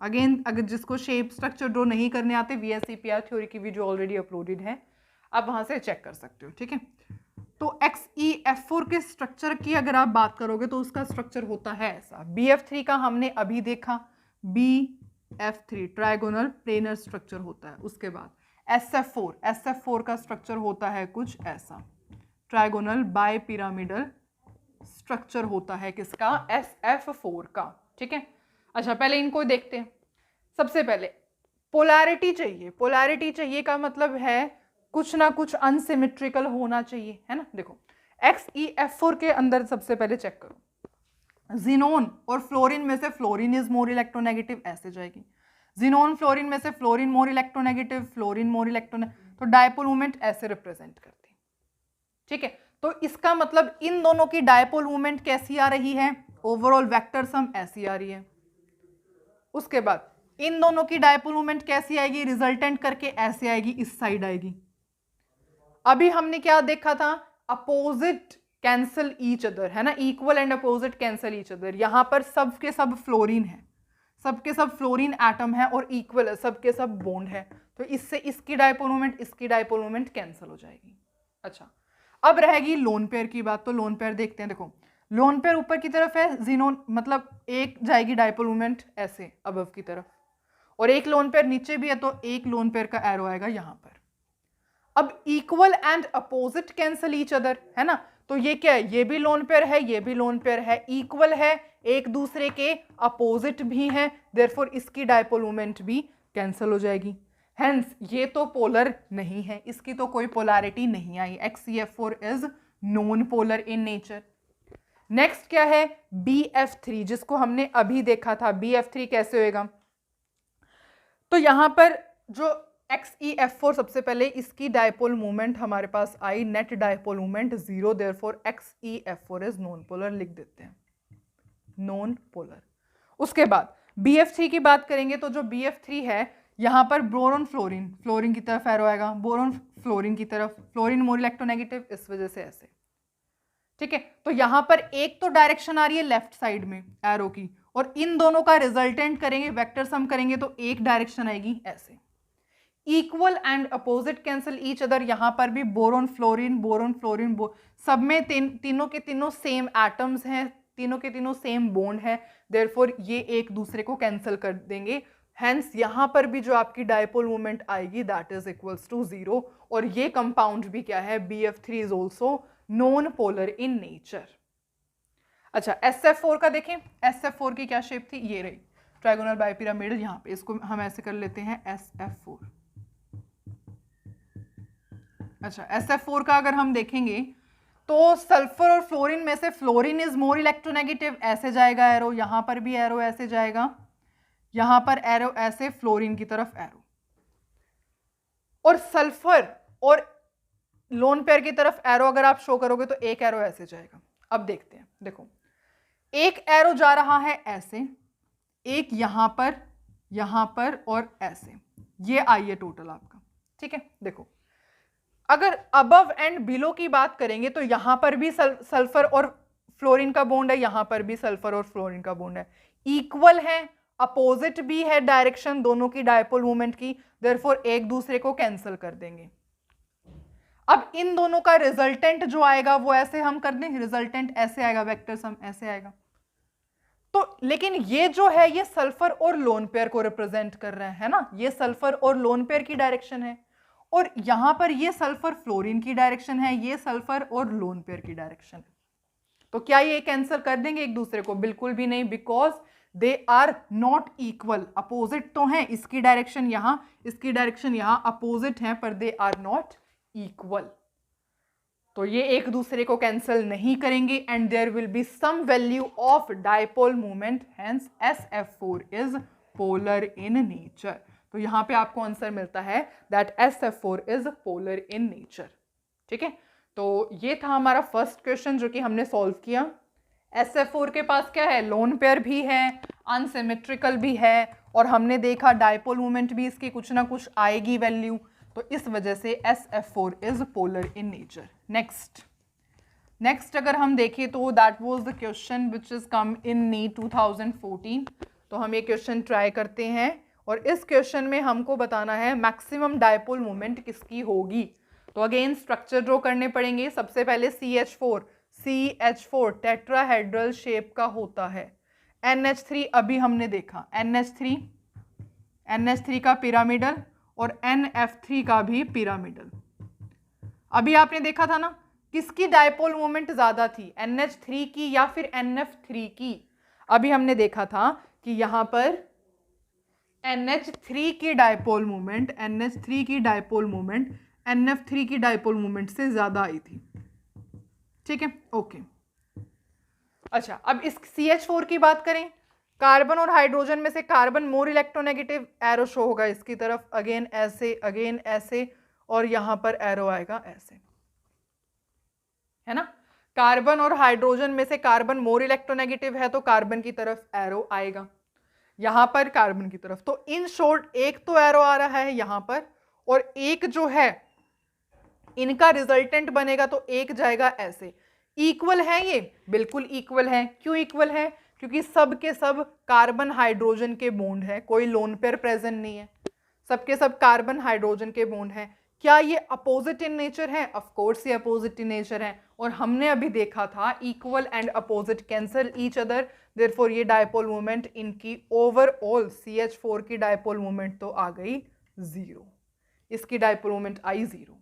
[SPEAKER 1] अगेन, अगर जिसको शेप स्ट्रक्चर ड्रॉ नहीं करने आते, VSEPR थ्योरी की वीडियो ऑलरेडी अपलोडेड है, आप वहां से चेक कर सकते हो, ठीक है। तो XeF4 के स्ट्रक्चर की अगर आप बात करोगे तो उसका स्ट्रक्चर होता है ऐसा। BF3 का हमने अभी देखा, BF3 ट्राइगोनल प्लेनर स्ट्रक्चर होता है। उसके बाद SF4 का स्ट्रक्चर होता है कुछ ऐसा, ट्राइगोनल बाय पिरामिडल स्ट्रक्चर होता है किसका? SF4 का, ठीक है। अच्छा, पहले इनको देखते हैं। सबसे पहले पोलैरिटी चाहिए। पोलैरिटी चाहिए का मतलब है कुछ ना कुछ अनसिमेट्रिकल होना चाहिए, है ना। देखो, XeF4 के अंदर सबसे पहले चेक करो, जिनोन और फ्लोरीन में से फ्लोरीन इज मोर इलेक्ट्रोनेगेटिव, ऐसे जाएगी। जिनोन फ्लोरीन में से fluorine more electronegative, fluorine more electronegative, तो डायपोल मूवमेंट ऐसे रिप्रेजेंट करती है, ठीक है। तो इसका मतलब इन दोनों की डायपोल मूवमेंट कैसी आ रही है? ओवरऑल वेक्टर सम ऐसी आ रही है। उसके बाद इन दोनों की डायपोल मूवमेंट कैसी आएगी? रिजल्टेंट करके ऐसे आएगी, इस साइड आएगी। अभी हमने क्या देखा था? अपोजिट कैंसल ईच अदर, है ना। Equal and opposite cancel each other. यहां पर सब के सब फ्लोरीन है, सबके सब फ्लोरीन एटम है और इक्वल है, सबके सब बॉन्ड है। तो इससे इसकी डायपोल मोमेंट, इसकी डायपोल मोमेंट कैंसिल हो जाएगी। अच्छा, अब रहेगी लोन पेयर की बात। तो लोन पेयर देखते हैं। देखो, लोन पेयर ऊपर की तरफ है, जिनोन मतलब एक जाएगी डायपोल मोमेंट ऐसे अबव की तरफ, और एक लोन पेयर नीचे भी है, तो एक लोन पेयर का एरो आएगा यहां पर। अब equal and opposite cancel each other, है ना। तो ये क्या है? ये भी लोन पेयर है, ये भी लोन पेयर है, इक्वल है, एक दूसरे के अपोजिट भी हैं, देयरफॉर इसकी डायपोल मोमेंट भी कैंसिल हो जाएगी। हेंस ये तो पोलर नहीं है, इसकी तो कोई पोलैरिटी नहीं आई। XeF4 is non polar in nature. Next क्या है, BF3, जिसको हमने अभी देखा था। BF3 कैसे होएगा, तो यहां पर जो XeF4 सबसे पहले इसकी डायपोल मूवमेंट हमारे पास आई, net dipole movement 0, therefore XeF4 is non polar, लिख देते हैं नॉन पोलर। उसके बाद BF3 की बात करेंगे तो जो BF3 है यहां पर बोरोन फ्लोरीन, फ्लोरीन की तरफ एरो आएगा, बोरोन फ्लोरीन की तरफ, फ्लोरीन मोर इलेक्ट्रोनेगेटिव, इस वजह से ऐसे, ठीक है। तो यहां पर एक तो डायरेक्शन आ रही है लेफ्ट साइड में एरो की, और इन दोनों का रिजल्टेंट करेंगे, वेक्टर सम करेंगे तो एक डायरेक्शन आएगी ऐसे। Equal and opposite cancel each other, यहां पर भी बोरोन फ्लोरीन सब में तीनों के तीनों सेम एटम्स हैं, तीनों के तीनों सेम बॉन्ड है, देयरफॉर ये एक दूसरे को कैंसिल कर देंगे। हेंस यहां पर भी जो आपकी डायपोल मोमेंट आएगी दैट इज इक्वल्स टू 0, और ये कंपाउंड भी क्या है, BF3 is also non polar in nature. अच्छा, SF4 का देखें, SF4 की क्या शेप थी, ये रही ट्राइगोनल बाइपिरामिडल, यहां पे इसको हम ऐसे कर लेते हैं SF4। अच्छा, SF4 का अगर हम देखेंगे तो सल्फर और फ्लोरीन में से फ्लोरीन इज मोर इलेक्ट्रोनेगेटिव, ऐसे जाएगा एरो, यहां पर भी एरो ऐसे जाएगा, यहां पर एरो ऐसे, फ्लोरीन की तरफ एरो, और सल्फर और लोन पेयर की तरफ एरो अगर आप शो करोगे तो एक एरो ऐसे जाएगा। अब देखते हैं, देखो एक एरो जा रहा है ऐसे, एक यहां पर और ऐसे, ये आई है टोटल आपका, ठीक है। देखो अगर अबव एंड बिलो की बात करेंगे तो यहां पर भी सल्फर और फ्लोरीन का बॉन्ड है, यहां पर भी सल्फर और फ्लोरीन का बॉन्ड है, इक्वल है, अपोजिट भी है डायरेक्शन दोनों की डायपोल मूवमेंट की, देयरफॉर एक दूसरे को कैंसिल कर देंगे। अब इन दोनों का रिजल्टेंट जो आएगा वो ऐसे हम कर दें, रिजल्टेंट ऐसे आएगा, वेक्टर सम ऐसे आएगा। तो लेकिन ये जो है ये सल्फर और लोन पेयर को रिप्रेजेंट कर रहे हैं ना, ये सल्फर और लोन पेयर की डायरेक्शन है, और यहां पर ये सल्फर फ्लोरीन की डायरेक्शन है, ये सल्फर और लोन पेयर की डायरेक्शन है। तो क्या ये कैंसिल कर देंगे एक दूसरे को, बिल्कुल भी नहीं, because they are not equal, opposite तो हैं, इसकी डायरेक्शन यहां, इसकी डायरेक्शन यहां, अपोजिट हैं पर दे आर नॉट इक्वल, तो ये एक दूसरे को कैंसिल नहीं करेंगे, and there will be some value of dipole movement, hence SF4 is polar in nature. तो यहां पे आपको आंसर मिलता है that SF4 is polar in nature, ठीक है। तो ये था हमारा फर्स्ट क्वेश्चन जो कि हमने सॉल्व किया। SF4 के पास क्या है, लोन पेयर भी है, अनसिमेट्रिकल भी है, और हमने देखा डायपोल मूवमेंट भी इसकी कुछ ना कुछ आएगी वैल्यू, तो इस वजह से SF4 is polar in nature. Next अगर हम देखें तो that was the question which is come in NEET 2014। तो हम ये क्वेश्चन ट्राई करते हैं, और इस क्वेश्चन में हमको बताना है मैक्सिमम डायपोल मोमेंट किसकी होगी। तो अगेन स्ट्रक्चर ड्रॉ करने पड़ेंगे। सबसे पहले CH4 टेट्राहेड्रल शेप का होता है। NH3 अभी हमने देखा, NH3 का पिरामिडल, और NF3 का भी पिरामिडल। अभी आपने देखा था ना किसकी डायपोल मोमेंट ज्यादा थी, NH3 की या फिर NF3 की। अभी हमने देखा था कि यहां पर NH3 की डायपोल मोमेंट NF3 की डायपोल मोमेंट से ज्यादा आई थी, ठीक है, ओके। अच्छा, अब इस CH4 की बात करें, कार्बन और हाइड्रोजन में से कार्बन मोर इलेक्ट्रोनेगेटिव, एरो शो होगा इसकी तरफ, अगेन ऐसे, और यहां पर एरो आएगा ऐसे, है ना। कार्बन और हाइड्रोजन में से कार्बन मोर इलेक्ट्रोनेगेटिव है तो कार्बन की तरफ एरो आएगा, यहां पर कार्बन की तरफ। तो इन शॉर्ट एक तो एरो आ रहा है यहां पर, और एक जो है इनका रिजल्टेंट बनेगा तो एक जाएगा ऐसे। इक्वल है ये, बिल्कुल इक्वल है। क्यों इक्वल है, क्योंकि सब के सब कार्बन हाइड्रोजन के बॉन्ड है, कोई लोन पेयर प्रेजेंट नहीं है, सबके सब कार्बन हाइड्रोजन के बॉन्ड है। क्या ये अपोजिट इन नेचर है, ऑफ कोर्स ये अपोजिट इन नेचर है, और हमने अभी देखा था equal and opposite cancel each other, therefore ये डायपोल मोमेंट इनकी ओवरऑल CH4 की डायपोल मोमेंट तो आ गई 0, इसकी dipole moment I 0।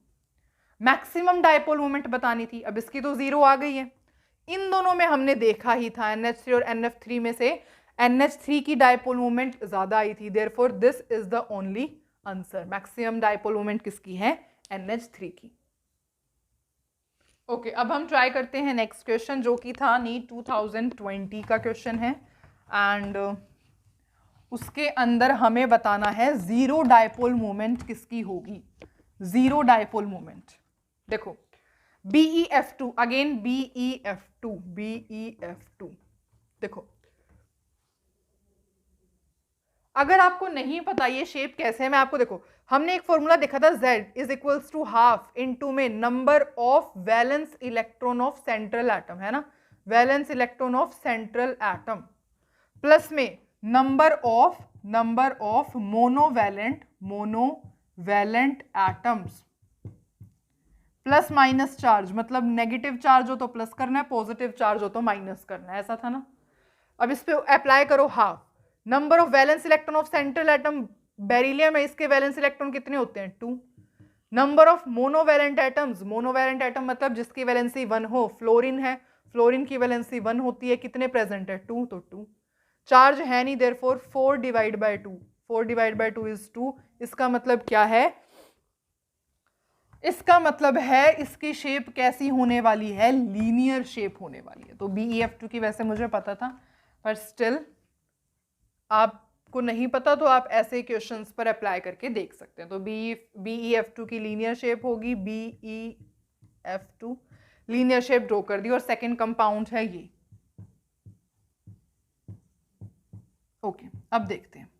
[SPEAKER 1] Maximum dipole moment बतानी थी, अब इसकी तो 0 आ गई है। इन दोनों में हमने देखा ही था NH3 और NF3 में से NH3 की डायपोल मोमेंट ज्यादा आई थी, therefore this is the only answer. Maximum dipole moment किसकी है, NH3 की। ओके, अब हम ट्राई करते हैं नेक्स्ट क्वेश्चन, जो कि था नीट 2020 का क्वेश्चन है। एंड उसके अंदर हमें बताना है जीरो डायपोल मोमेंट किसकी होगी। जीरो डायपोल मोमेंट, देखो BeF2, अगेन BeF2, देखो अगर आपको नहीं पता ये शेप कैसे है, मैं आपको, देखो हमने एक फॉर्मूला देखा था, Z is equals to half into में number of valence electron of central atom, है ना, valence electron of central atom plus में number of monovalent atoms plus minus charge, मतलब नेगेटिव चार्ज हो तो प्लस करना है, पॉजिटिव चार्ज हो तो माइनस करना है, ऐसा था ना। अब इस पे अप्लाई करो half. Number of valence electron of central atom beryllium है, इसके वैलेंस इलेक्ट्रॉन कितने होते हैं 2। Number of monovalent atoms, monovalent atom मतलब जिसकी वैलेंसी 1 हो, फ्लोरीन है, फ्लोरीन की वैलेंसी 1 होती है, कितने प्रेजेंट है 2, तो 2। चार्ज है नहीं, therefore 4 divide by 2, 4 divide by 2 is 2। इसका मतलब क्या है, इसका मतलब है इसकी शेप कैसी होने वाली है, लीनियर शेप होने वाली है। तो BeF2 की वैसे मुझे पता था, पर स्टिल आपको नहीं पता तो आप ऐसे क्वेश्चंस पर अप्लाई करके देख सकते हैं। तो BeF2 की लीनियर शेप होगी, BeF2 लीनियर शेप ड्रॉ कर दी, और सेकेंड कंपाउंड है ये। ओके, अब देखते हैं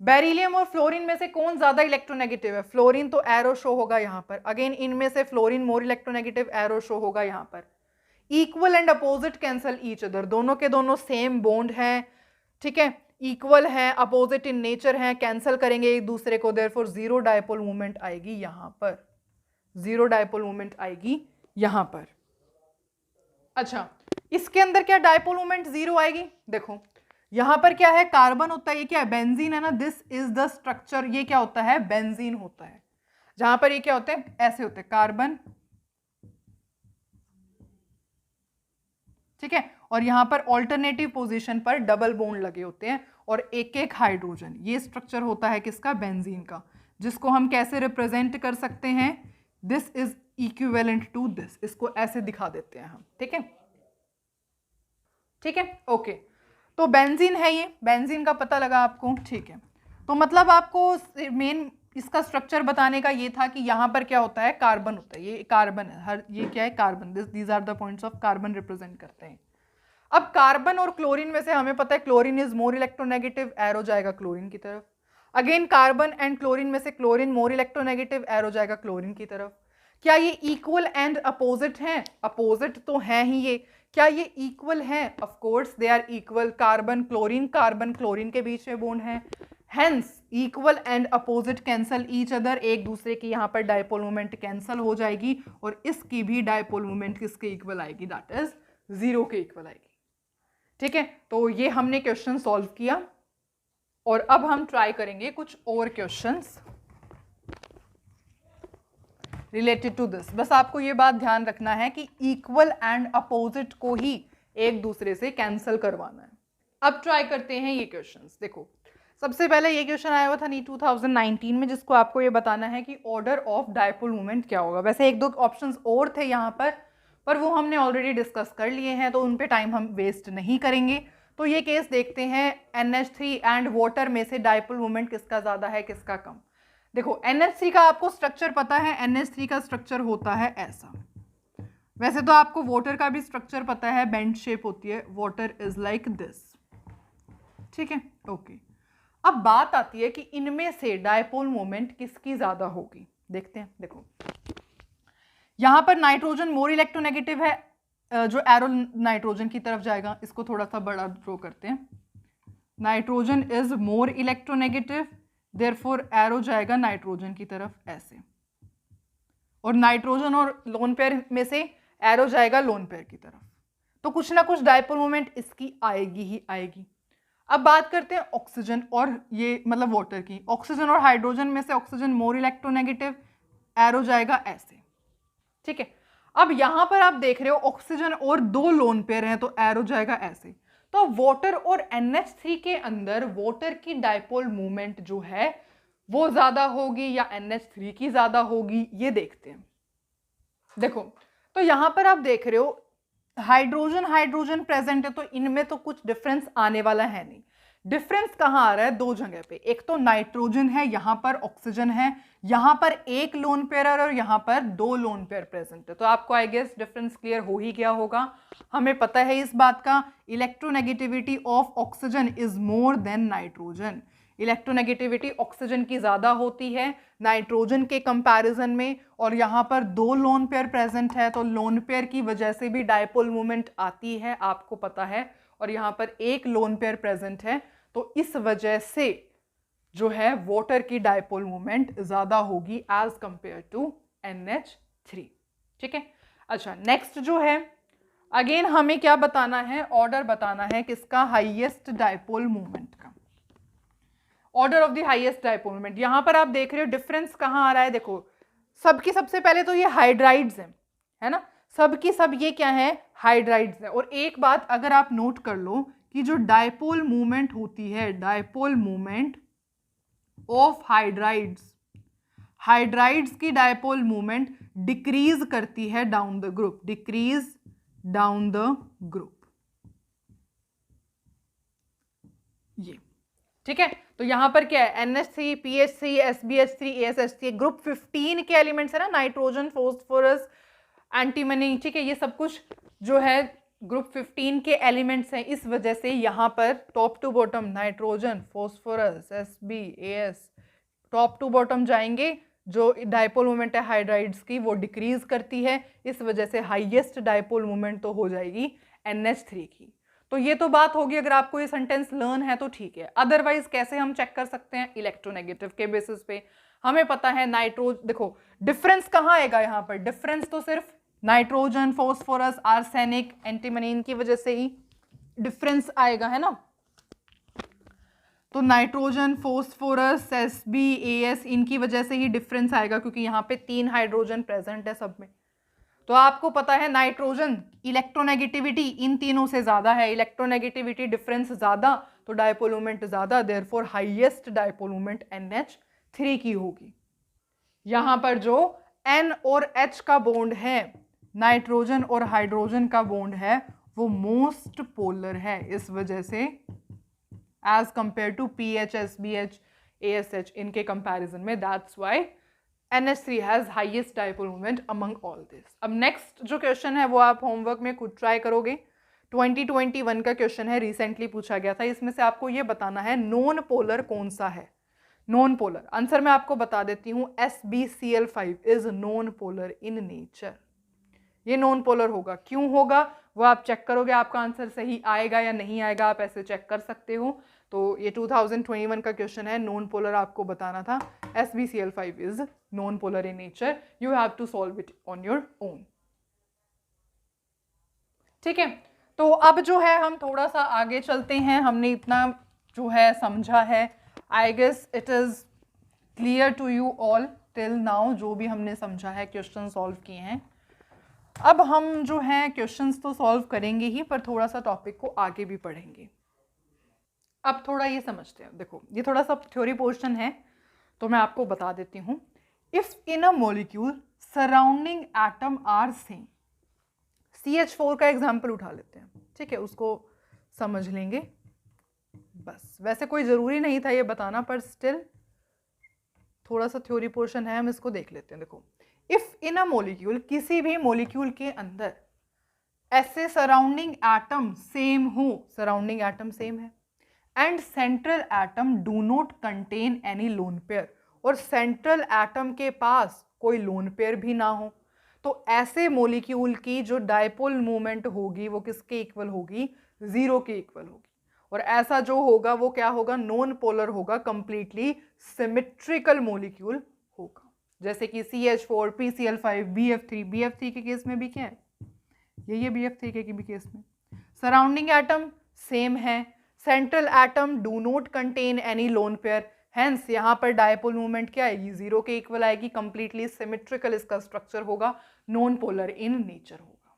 [SPEAKER 1] बेरिलियम और फ्लोरीन में से कौन ज्यादा इलेक्ट्रोनेगेटिव है। फ्लोरीन तो एरो शो होगा यहाँ पर, अगेन इनमें से फ्लोरीन मोर इलेक्ट्रोनेगेटिव, एरो शो होगा यहाँ पर। Equal and opposite cancel each other, दोनों के दोनों सेम बॉन्ड हैं, ठीक है, इक्वल है, अपोजिट इन नेचर है, कैंसल करेंगे एक दूसरे को, देयरफॉर जीरो डायपोल मूवमेंट आएगी यहां पर, जीरो डायपोल मूवमेंट आएगी यहां पर। अच्छा, इसके अंदर क्या डायपोल मूवमेंट जीरो आएगी, देखो यहां पर क्या है, कार्बन होता है, ये क्या है, बेंजीन है ना, दिस इज द स्ट्रक्चर, ये क्या होता है, बेंजीन होता है। जहां पर ये क्या होते हैं, ऐसे होते हैं कार्बन, ठीक है, और यहां पर ऑल्टरनेटिव पोजीशन पर डबल बॉन्ड लगे होते हैं और एक एक हाइड्रोजन। ये स्ट्रक्चर होता है किसका, बेंजीन का, जिसको हम कैसे रिप्रेजेंट कर सकते हैं, this is equivalent to this, इसको ऐसे दिखा देते हैं हम, ठीक है, ठीक है, ओके। तो बेंजीन है ये, बेंजीन का पता लगा आपको, ठीक है। तो मतलब आपको मेन इसका स्ट्रक्चर बताने का ये था कि यहाँ पर क्या होता है, कार्बन होता है, ये कार्बन है, हर ये क्या है, carbon, these are the points of carbon represent करते हैं। अब कार्बन और क्लोरीन में से हमें पता है chlorine is more electronegative, arrow जाएगा क्लोरीन की तरफ। अगेन कार्बन एंड क्लोरीन में से क्लोरीन मोर इलेक्ट्रोनेगेटिव, एरो जाएगा क्लोरीन की तरफ। क्या ये इक्वल एंड अपोजिट हैं, अपोजिट तो हैं ही ये, क्या ये इक्वल हैं, of course they are equal, carbon chlorine के बीच में बॉन्ड है, hence equal and opposite cancel each other, एक दूसरे की यहाँ पर डायपोल मोमेंट कैंसल हो जाएगी, और इसकी भी डायपोल मोमेंट किसके इक्वल आएगी, दैट इज जीरो के इक्वल आएगी, ठीक है। तो ये हमने क्वेश्चन सॉल्व किया, और अब हम ट्राई करेंगे कुछ और क्वेश्चंस रिलेटेड टू दिस। बस आपको ये बात ध्यान रखना है कि इक्वल एंड अपोजिट को ही एक दूसरे से कैंसिल करवाना है। अब ट्राई करते हैं ये क्वेश्चंस। देखो सबसे पहले ये क्वेश्चन आया हुआ था नी 2019 में, जिसको आपको ये बताना है कि ऑर्डर ऑफ डायपोल मोमेंट क्या होगा। वैसे एक दो ऑप्शंस और थे यहाँ पर वो हमने ऑलरेडी डिस्कस कर लिए हैं, तो उन पे टाइम हम वेस्ट नहीं करेंगे। तो ये केस देखते हैं, NH3 एंड वाटर में से डायपोल मोमेंट किसका ज़्यादा है किसका कम। देखो NH3 का आपको स्ट्रक्चर पता है, NH3 का स्ट्रक्चर होता है ऐसा। वैसे तो आपको वाटर का भी स्ट्रक्चर पता है, बेंड शेप होती है, वाटर इज लाइक दिस, ठीक है, ओके। अब बात आती है कि इनमें से डायपोल मोमेंट किसकी ज़्यादा होगी, देखते हैं। देखो यहाँ पर नाइट्रोजन मोर इलेक्ट्रोनेगेटिव है, जो एरो नाइट्रोजन की तरफ जाएगा, इसको थोड़ा सा बड़ा ड्रॉ करते हैं। Nitrogen is more electronegative, therefore arrow जाएगा नाइट्रोजन की तरफ ऐसे, और नाइट्रोजन और लोन पेयर में से एरो जाएगा लोन पेयर की तरफ। तो कुछ ना कुछ डायपोल मोमेंट इसकी आएगी ही आएगी। अब बात करते हैं ऑक्सीजन और ये मतलब वाटर की। ऑक्सीजन और हाइड्रोजन में से ऑक्सीजन मोर इलेक्ट्रोनेगेटिव, एरो जाएगा ऐसे, ठीक है। अब यहां पर आप देख रहे हो ऑक्सीजन और दो लोन पेयर हैं, तो एरो जाएगा ऐसे। तो वाटर और NH3 के अंदर वाटर की डायपोल मूवमेंट जो है वो ज्यादा होगी या NH3 की ज्यादा होगी, ये देखते हैं। देखो तो तो यहां पर आप देख रहे हो हाइड्रोजन हाइड्रोजन प्रेजेंट है, तो इनमें तो कुछ डिफरेंस आने वाला है नहीं। डिफरेंस कहां आ रहा है? दो जगह पे, एक तो नाइट्रोजन है, यहां पर ऑक्सीजन है, यहां पर एक लोन पेयर और यहां पर दो लोन पेयर प्रेजेंट है। तो आपको आई गेस डिफरेंस क्लियर हो ही गया होगा। हमें पता है इस बात का, electronegativity of oxygen is more than nitrogen. Electronegativity oxygen की ज्यादा होती है नाइट्रोजन के कंपैरिजन में, और यहां पर दो लोन पेयर प्रेजेंट है, तो लोन पेयर की वजह से भी डायपोल मूवमेंट आती है, आपको पता है, और यहां पर एक लोन पेयर प्रेजेंट है, तो इस वजह से जो है वाटर की डायपोल मूवमेंट ज्यादा होगी एज कंपेयर टू NH3। ठीक है, अच्छा नेक्स्ट जो है, अगेन हमें क्या बताना है? ऑर्डर बताना है किसका? हाईएस्ट डायपोल मूवमेंट का। Order of the highest dipole moment. यहां पर आप देख रहे हो डिफरेंस कहां आ रहा है? देखो सबकी सबसे पहले तो ये हाइड्राइड्स हैं, है ना, सबकी सब ये क्या है? हाइड्राइड्स है। और एक बात अगर आप नोट कर लो कि जो डायपोल मूवमेंट होती है, dipole movement of hydrides, hydrides की डायपोल मूवमेंट डिक्रीज करती है down the group, decrease down the group, ये ठीक है। तो यहां पर क्या है? NH3, PH3, SbH3, ASH3, group 15 के एलिमेंट्स है ना, नाइट्रोजन, फॉस्फोरस, एंटीमनी, ठीक है, ये सब कुछ जो है ग्रुप 15 के एलिमेंट्स हैं। इस वजह से यहां पर top to bottom nitrogen, phosphorus, Sb, AS top to bottom जाएंगे। जो डायपोल मोमेंट है हाइड्राइड्स की वो डिक्रीज करती है, इस वजह से हाईएस्ट डायपोल मोमेंट तो हो जाएगी NH3 की। तो ये तो बात होगी, अगर आपको ये सेंटेंस लर्न है तो ठीक है। अदरवाइज कैसे हम चेक कर सकते हैं? इलेक्ट्रोनेगेटिव के बेसिस पे। हमें पता है देखो डिफरेंस कहाँ आएगा यहाँ पर? डिफरेंस तो सिर्फ नाइट्रोजन, फॉस्फोरस, आर्सेनिक, एंटीमनीन की वजह से ही डिफरेंस आएगा, है ना। तो नाइट्रोजन, फॉस्फोरस, Sb, AS इनकी वजह से ही डिफरेंस आएगा, क्योंकि यहाँ पे 3 हाइड्रोजन प्रेजेंट है सब में। तो आपको पता है नाइट्रोजन इलेक्ट्रोनेगेटिविटी इन तीनों से ज्यादा है, इलेक्ट्रोनेगेटिविटी डिफरेंस ज्यादा, तो डायपोल मोमेंट ज्यादा, therefore highest dipole moment NH3 की होगी। यहां पर जो N और H का बॉन्ड है, नाइट्रोजन और हाइड्रोजन का बॉन्ड है, वो मोस्ट पोलर है, इस वजह से as compared to PH, SbH, ASH इनके कंपैरिजन में, that's why NH3 has highest dipole moment among all this। अब नेक्स्ट जो क्वेश्चन है वो आप होमवर्क में खुद ट्राई करोगे। 2021 का क्वेश्चन है, रिसेंटली पूछा गया था। इसमें से आपको ये बताना है नॉन पोलर कौन सा है। नॉन पोलर आंसर मैं आपको बता देती हूँ, SbCl5 is non polar in nature. ये नॉन पोलर होगा, क्यों होगा वो आप चेक करोगे, आपका आंसर सही आएगा या नहीं आएगा, आप ऐसे चेक कर सकते हो। तो ये 2021 का क्वेश्चन है, नॉन पोलर आपको बताना था। SbCl5 is non polar in nature, you have to solve it on your own. ठीक है, तो अब जो है हम थोड़ा सा आगे चलते हैं। हमने इतना जो है समझा है, I guess it is clear to you all till now, जो भी हमने समझा है, क्वेश्चन सॉल्व किए हैं। अब हम जो है क्वेश्चंस तो सॉल्व करेंगे ही, पर थोड़ा सा टॉपिक को आगे भी पढ़ेंगे। अब थोड़ा ये समझते हैं, देखो ये थोड़ा सा थ्योरी पोर्शन है, तो मैं आपको बता देती हूँ। If in a molecule surrounding atom are same, CH4 का एग्जाम्पल उठा लेते हैं, ठीक है, उसको समझ लेंगे बस। वैसे कोई ज़रूरी नहीं था ये बताना, पर स्टिल थोड़ा सा थ्योरी पोर्शन है, हम इसको देख लेते हैं। देखो इफ इन अ मॉलिक्यूल, किसी भी मॉलिक्यूल के अंदर ऐसे सराउंडिंग एटम सेम हो, सराउंडिंग एटम सेम है, and central atom do not contain any lone pair, और सेंट्रल एटम के पास कोई लोन पेयर भी ना हो, तो ऐसे मॉलिक्यूल की जो डायपोल मूवमेंट होगी वो किसके इक्वल होगी? 0 के इक्वल होगी। और ऐसा जो होगा वो क्या होगा? नॉन पोलर होगा, कंप्लीटली सिमेट्रिकल मॉलिक्यूल होगा। जैसे कि CH4, PCl5, BF3 के केस में भी क्या है, ये BF3 के भी केस में सराउंडिंग एटम सेम है, central atom do not contain any lone pair, hence यहाँ पर डायपोल मूवमेंट क्या आएगी? 0 के इक्वल आएगी, कंप्लीटली सिमेट्रिकल इसका स्ट्रक्चर होगा, नॉन पोलर इन नेचर होगा।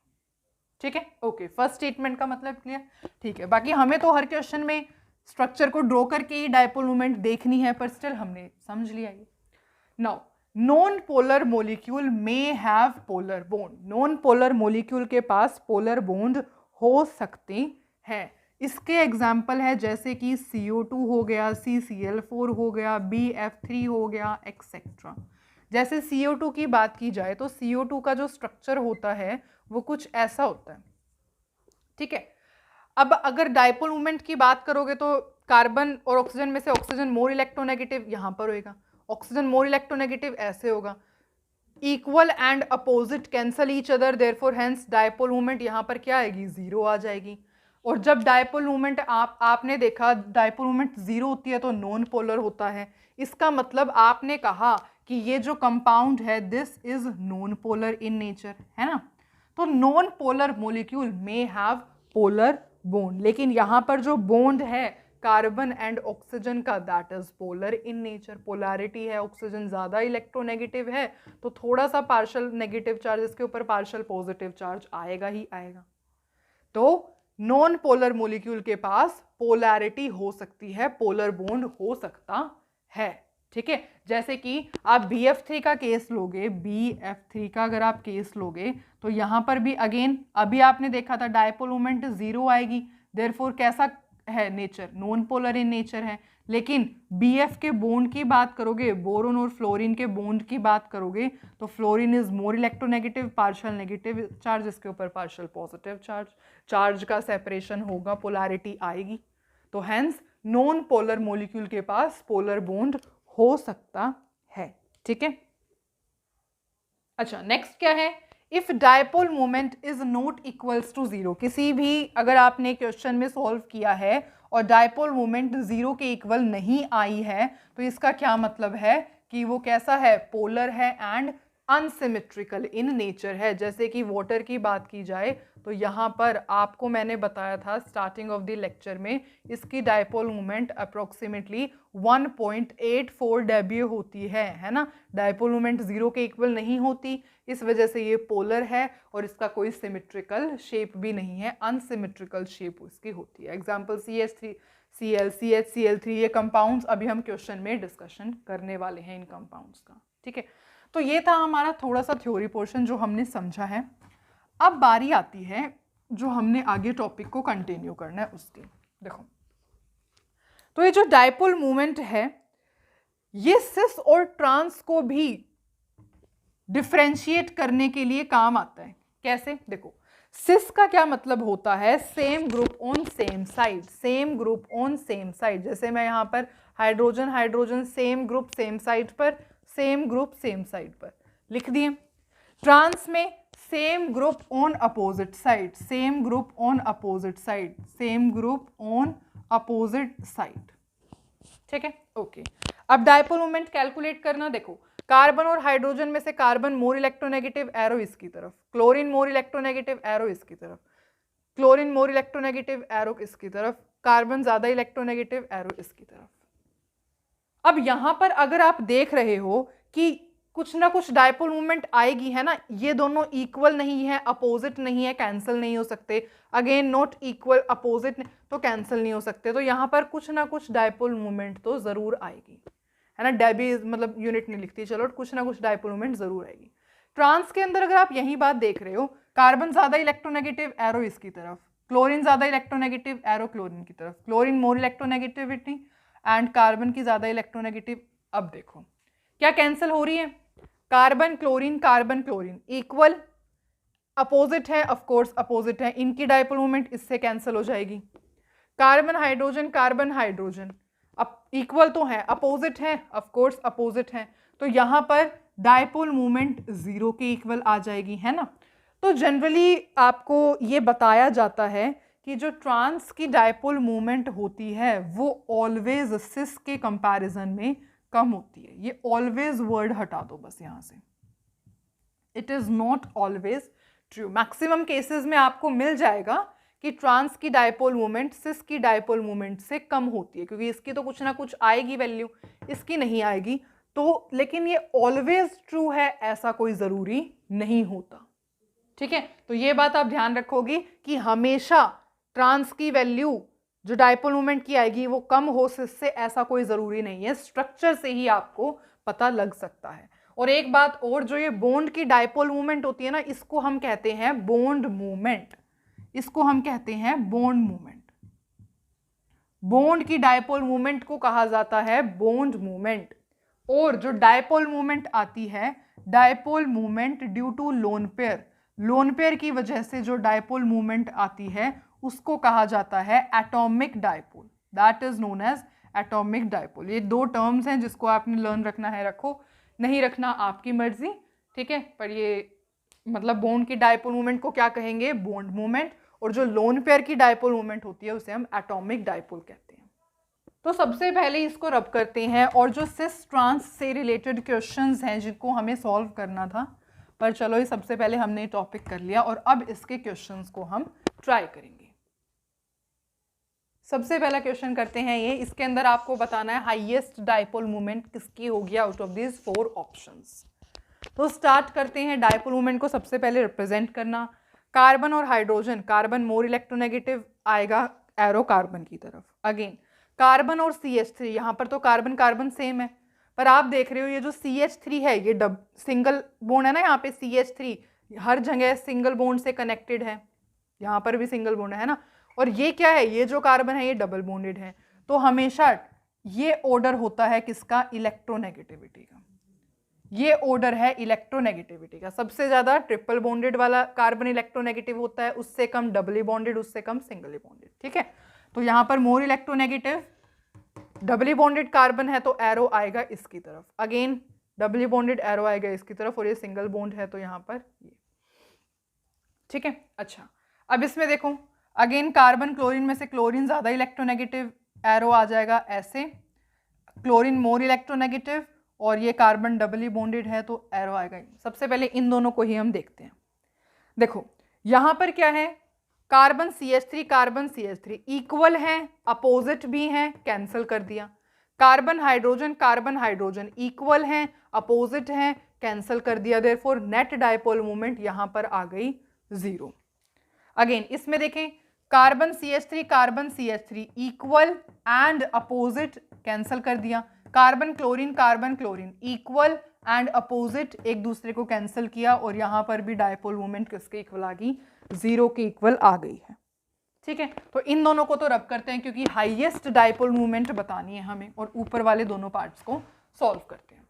[SPEAKER 1] ठीक है, ओके, फर्स्ट स्टेटमेंट का मतलब क्लियर। ठीक है, बाकी हमें तो हर क्वेश्चन में स्ट्रक्चर को ड्रॉ करके ही डायपोल मूवमेंट देखनी है, पर स्टिल हमने समझ लिया ये। Now non polar molecule may have polar bond, non polar molecule के पास पोलर बॉन्ड हो सकते हैं। इसके एग्जाम्पल है जैसे कि CO2 हो गया, CCl4 हो गया, BF3 हो गया, एक्सेट्रा। जैसे CO2 की बात की जाए तो CO2 का जो स्ट्रक्चर होता है वो कुछ ऐसा होता है, ठीक है। अब अगर डायपोल मोमेंट की बात करोगे तो कार्बन और ऑक्सीजन में से ऑक्सीजन मोर इलेक्ट्रोनेगेटिव यहाँ पर होएगा, ऑक्सीजन मोर इलेक्ट्रोनेगेटिव ऐसे होगा, equal and opposite cancel each other, therefore hence dipole moment यहाँ पर क्या आएगी, जीरो आ जाएगी। और जब डायपोल मोमेंट आपने देखा डायपोल मोमेंट जीरो होती है तो नॉन पोलर होता है। इसका मतलब आपने कहा कि ये जो कंपाउंड है this is non polar in nature, है ना। तो non polar molecule may have polar bond, लेकिन यहाँ पर जो बॉन्ड है कार्बन एंड ऑक्सीजन का that is polar in nature, polarity है, ऑक्सीजन ज्यादा इलेक्ट्रोनेगेटिव है तो थोड़ा सा पार्शियल नेगेटिव चार्ज इसके ऊपर पार्शियल पॉजिटिव चार्ज आएगा ही आएगा। तो नॉन पोलर मोलिक्यूल के पास पोलैरिटी हो सकती है, पोलर बॉन्ड हो सकता है, ठीक है। जैसे कि आप BF3 का केस लोगे, BF3 का अगर आप केस लोगे तो यहां पर भी अगेन अभी आपने देखा था डायपोल मोमेंट जीरो आएगी, देयरफॉर कैसा है nature, non polar in nature है। लेकिन BF के बॉन्ड की बात करोगे, बोरोन और फ्लोरीन के बॉन्ड की बात करोगे तो fluorine is more electronegative, partial negative charge, इसके ऊपर पार्शियल पॉजिटिव चार्ज, चार्ज का सेपरेशन होगा, पोलैरिटी आएगी। तो हेंस नॉन पोलर मोलिक्यूल के पास पोलर बॉन्ड हो सकता है, ठीक है। अच्छा नेक्स्ट क्या है, if dipole moment is not equals to zero, किसी भी अगर आपने क्वेश्चन में सॉल्व किया है और डायपोल मोमेंट जीरो के इक्वल नहीं आई है तो इसका क्या मतलब है कि वो कैसा है, पोलर है एंड अनसिमेट्रिकल इन नेचर है। जैसे कि वाटर की बात की जाए तो यहाँ पर आपको मैंने बताया था स्टार्टिंग ऑफ द लेक्चर में इसकी डायपोल मोमेंट अप्रोक्सीमेटली 1.84 डब्ल्यू होती है ना। डायपोल मोमेंट जीरो के इक्वल नहीं होती, इस वजह से ये पोलर है और इसका कोई सिमेट्रिकल शेप भी नहीं है, अनसिमेट्रिकल शेप इसकी होती है। Example CH3 Cl CH Cl3, ये कंपाउंड्स अभी हम क्वेश्चन में डिस्कशन करने वाले हैं इन कंपाउंड्स का, ठीक है। तो ये था हमारा थोड़ा सा थ्योरी पोर्शन जो हमने समझा है। अब बारी आती है जो हमने आगे टॉपिक को कंटिन्यू करना है उसकी। देखो तो ये जो डायपोल मूवमेंट है ये सिस और ट्रांस को भी डिफरेंशिएट करने के लिए काम आता है। कैसे, देखो सिस का क्या मतलब होता है, same group on same side, same group on same side. जैसे मैं यहाँ पर hydrogen hydrogen same group same side पर, सेम ग्रुप सेम साइड पर लिख दिए। ट्रांस में same group on opposite side, same group on opposite side, same group on opposite side, ठीक है, ओके। अब डायपोल मोमेंट कैलकुलेट करना, देखो कार्बन और हाइड्रोजन में से कार्बन मोर इलेक्ट्रोनेगेटिव एरो इसकी तरफ, क्लोरीन मोर इलेक्ट्रोनेगेटिव एरो इसकी तरफ, क्लोरीन मोर इलेक्ट्रोनेगेटिव एरो इसकी तरफ, कार्बन ज्यादा इलेक्ट्रोनेगेटिव एरो इसकी तरफ। अब यहां पर अगर आप देख रहे हो कि कुछ ना कुछ डायपोल मूवमेंट आएगी, है ना, ये दोनों इक्वल नहीं है, अपोजिट नहीं है, कैंसिल नहीं हो सकते, अगेन नॉट इक्वल अपोजिट तो कैंसिल नहीं हो सकते, तो यहाँ पर कुछ ना कुछ डायपोल मूवमेंट तो जरूर आएगी, है ना। डेबी मतलब यूनिट नहीं लिखती, चलो कुछ ना कुछ डायपोल मूवमेंट जरूर आएगी। ट्रांस के अंदर अगर आप यही बात देख रहे हो, कार्बन ज्यादा इलेक्ट्रोनेगेटिव एरो इसकी तरफ, क्लोरीन ज्यादा इलेक्ट्रोनेगेटिव एरो क्लोरीन की तरफ, chlorine more electronegativity and carbon की ज्यादा इलेक्ट्रोनेगेटिव। अब देखो क्या कैंसिल हो रही है, कार्बन क्लोरीन इक्वल, अपोजिट है, ऑफ कोर्स अपोजिट है, इनकी डायपोल मोमेंट इससे कैंसिल हो जाएगी। कार्बन हाइड्रोजन अब इक्वल तो है, अपोजिट है, ऑफ कोर्स अपोजिट है, तो यहां पर डायपोल मोमेंट जीरो के इक्वल आ जाएगी, है ना। तो जनरली आपको ये बताया जाता है कि जो ट्रांस की डायपोल मोमेंट होती है वो ऑलवेज सिस के कंपैरिजन में कम होती है। ये ऑलवेज वर्ड हटा दो बस यहां से, it is not always true. Maximum cases में आपको मिल जाएगा कि ट्रांस की डायपोल मोमेंट सिस की डायपोल मोमेंट से कम होती है, क्योंकि इसकी तो कुछ ना कुछ आएगी वैल्यू, इसकी नहीं आएगी, तो लेकिन ये ऑलवेज ट्रू है ऐसा कोई जरूरी नहीं होता, ठीक है। तो ये बात आप ध्यान रखोगे कि हमेशा ट्रांस की वैल्यू जो डायपोल मोमेंट की आएगी वो कम हो सिस से, ऐसा कोई जरूरी नहीं है, स्ट्रक्चर से ही आपको पता लग सकता है। और एक बात और, जो ये बॉन्ड की डायपोल मूवमेंट होती है ना, इसको हम कहते हैं बॉन्ड मूवमेंट, इसको हम कहते हैं बॉन्ड मूवमेंट। बॉन्ड की डायपोल मूवमेंट को कहा जाता है बॉन्ड मूवमेंट। और जो डायपोल मूवमेंट आती है, dipole movement due to lone pair, lone pair की वजह से जो डायपोल मूवमेंट आती है उसको कहा जाता है atomic dipole, that is known as atomic dipole. ये दो टर्म्स हैं जिसको आपने लर्न रखना है रखो, नहीं रखना आपकी मर्जी, ठीक है। पर ये मतलब बॉन्ड की डायपोल मूवमेंट को क्या कहेंगे, बॉन्ड मूवमेंट, और जो लोन पेयर की डायपोल मूवमेंट होती है उसे हम एटॉमिक डायपोल कहते हैं। तो सबसे पहले इसको रब करते हैं, और जो सिस ट्रांस से रिलेटेड क्वेश्चंस हैं जिनको हमें सॉल्व करना था, पर चलो ये सबसे पहले हमने टॉपिक कर लिया और अब इसके क्वेश्चंस को हम ट्राई करेंगे। सबसे पहला क्वेश्चन करते हैं ये, इसके अंदर आपको बताना है हाईएस्ट डायपोल मूवमेंट किसकी होगी आउट ऑफ दिस 4 ऑप्शंस। तो स्टार्ट करते हैं डायपोल मूवमेंट को सबसे पहले रिप्रेजेंट करना। कार्बन और हाइड्रोजन, कार्बन मोर इलेक्ट्रोनेगेटिव आएगा एरो कार्बन की तरफ। अगेन कार्बन और CH3, यहाँ पर तो कार्बन कार्बन सेम है, पर आप देख रहे हो ये जो CH3 है ये सिंगल बॉन्ड है ना, यहाँ पे CH3 हर जगह सिंगल बॉन्ड से कनेक्टेड है, यहाँ पर भी सिंगल बॉन्ड है ना, और ये क्या है, ये जो कार्बन है ये डबल बॉन्डेड है। तो हमेशा ये ऑर्डर होता है किसका, इलेक्ट्रोनेगेटिविटी का, ये ऑर्डर है इलेक्ट्रोनेगेटिविटी का। सबसे ज्यादा ट्रिपल बॉन्डेड वाला कार्बन इलेक्ट्रोनेगेटिव होता है, उससे कम डबली बॉन्डेड, उससे कम सिंगली बॉन्डेड, ठीक है। तो यहाँ पर more electronegative doubly bonded carbon है तो एरो आएगा इसकी तरफ, अगेन डबली बॉन्डेड एरो आएगा इसकी तरफ, और ये सिंगल बॉन्ड है तो यहाँ पर ये, ठीक है। अच्छा अब इसमें देखो, अगेन कार्बन क्लोरीन में से क्लोरीन ज्यादा इलेक्ट्रोनेगेटिव, एरो आ जाएगा ऐसे, क्लोरीन मोर इलेक्ट्रोनेगेटिव, और ये कार्बन डबली बॉन्डेड है तो एरो आएगा। सबसे पहले इन दोनों को ही हम देखते हैं। देखो यहां पर क्या है, carbon CH3 carbon CH3 equal हैं, अपोजिट भी हैं, कैंसिल कर दिया। कार्बन हाइड्रोजन इक्वल हैं, अपोजिट हैं, कैंसिल कर दिया। देयरफॉर नेट डायपोल मूवमेंट यहां पर आ गई 0। अगेन इसमें देखें, carbon CH3 equal and opposite, cancel कर दिया। Carbon chlorine equal and opposite, एक दूसरे को कैंसिल किया, और यहां पर भी डायपोल मूवमेंट किसके इक्वल आ गई, 0 के इक्वल आ गई है, ठीक है। तो इन दोनों को तो रब करते हैं क्योंकि हाईएस्ट डायपोल मूवमेंट बतानी है हमें, और ऊपर वाले दोनों पार्ट्स को सॉल्व करते हैं।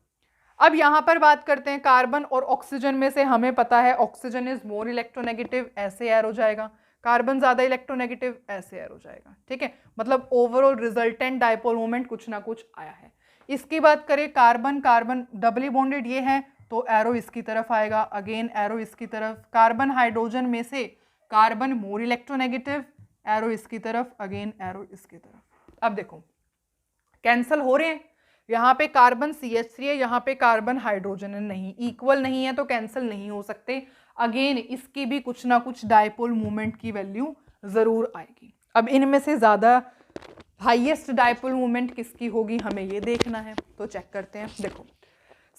[SPEAKER 1] अब यहां पर बात करते हैं कार्बन और ऑक्सीजन में से, हमें पता है ऑक्सीजन इज मोर इलेक्ट्रोनेगेटिव, ऐसे एरो जाएगा, कार्बन ज्यादा इलेक्ट्रोनेगेटिव, ऐसे एरो जाएगा, ठीक है। मतलब ओवरऑल रिजल्टेंट डायपोल मूवमेंट कुछ ना कुछ आया है। इसकी बात करें, कार्बन डबली बॉन्डेड ये है तो एरो इसकी तरफ आएगा, अगेन एरो इसकी तरफ। कार्बन हाइड्रोजन में से कार्बन मोर इलेक्ट्रोनेगेटिव, एरो इसकी तरफ, अगेन एरो इसकी तरफ। अब देखो कैंसल हो रहे हैं, यहाँ पे कार्बन CH3 है, यहाँ पे कार्बन हाइड्रोजन है, नहीं इक्वल नहीं है तो कैंसिल नहीं हो सकते। अगेन इसकी भी कुछ ना कुछ डायपोल मूवमेंट की वैल्यू जरूर आएगी। अब इनमें से ज्यादा हाईएस्ट डायपोल मूवमेंट किसकी होगी हमें ये देखना है, तो चेक करते हैं। देखो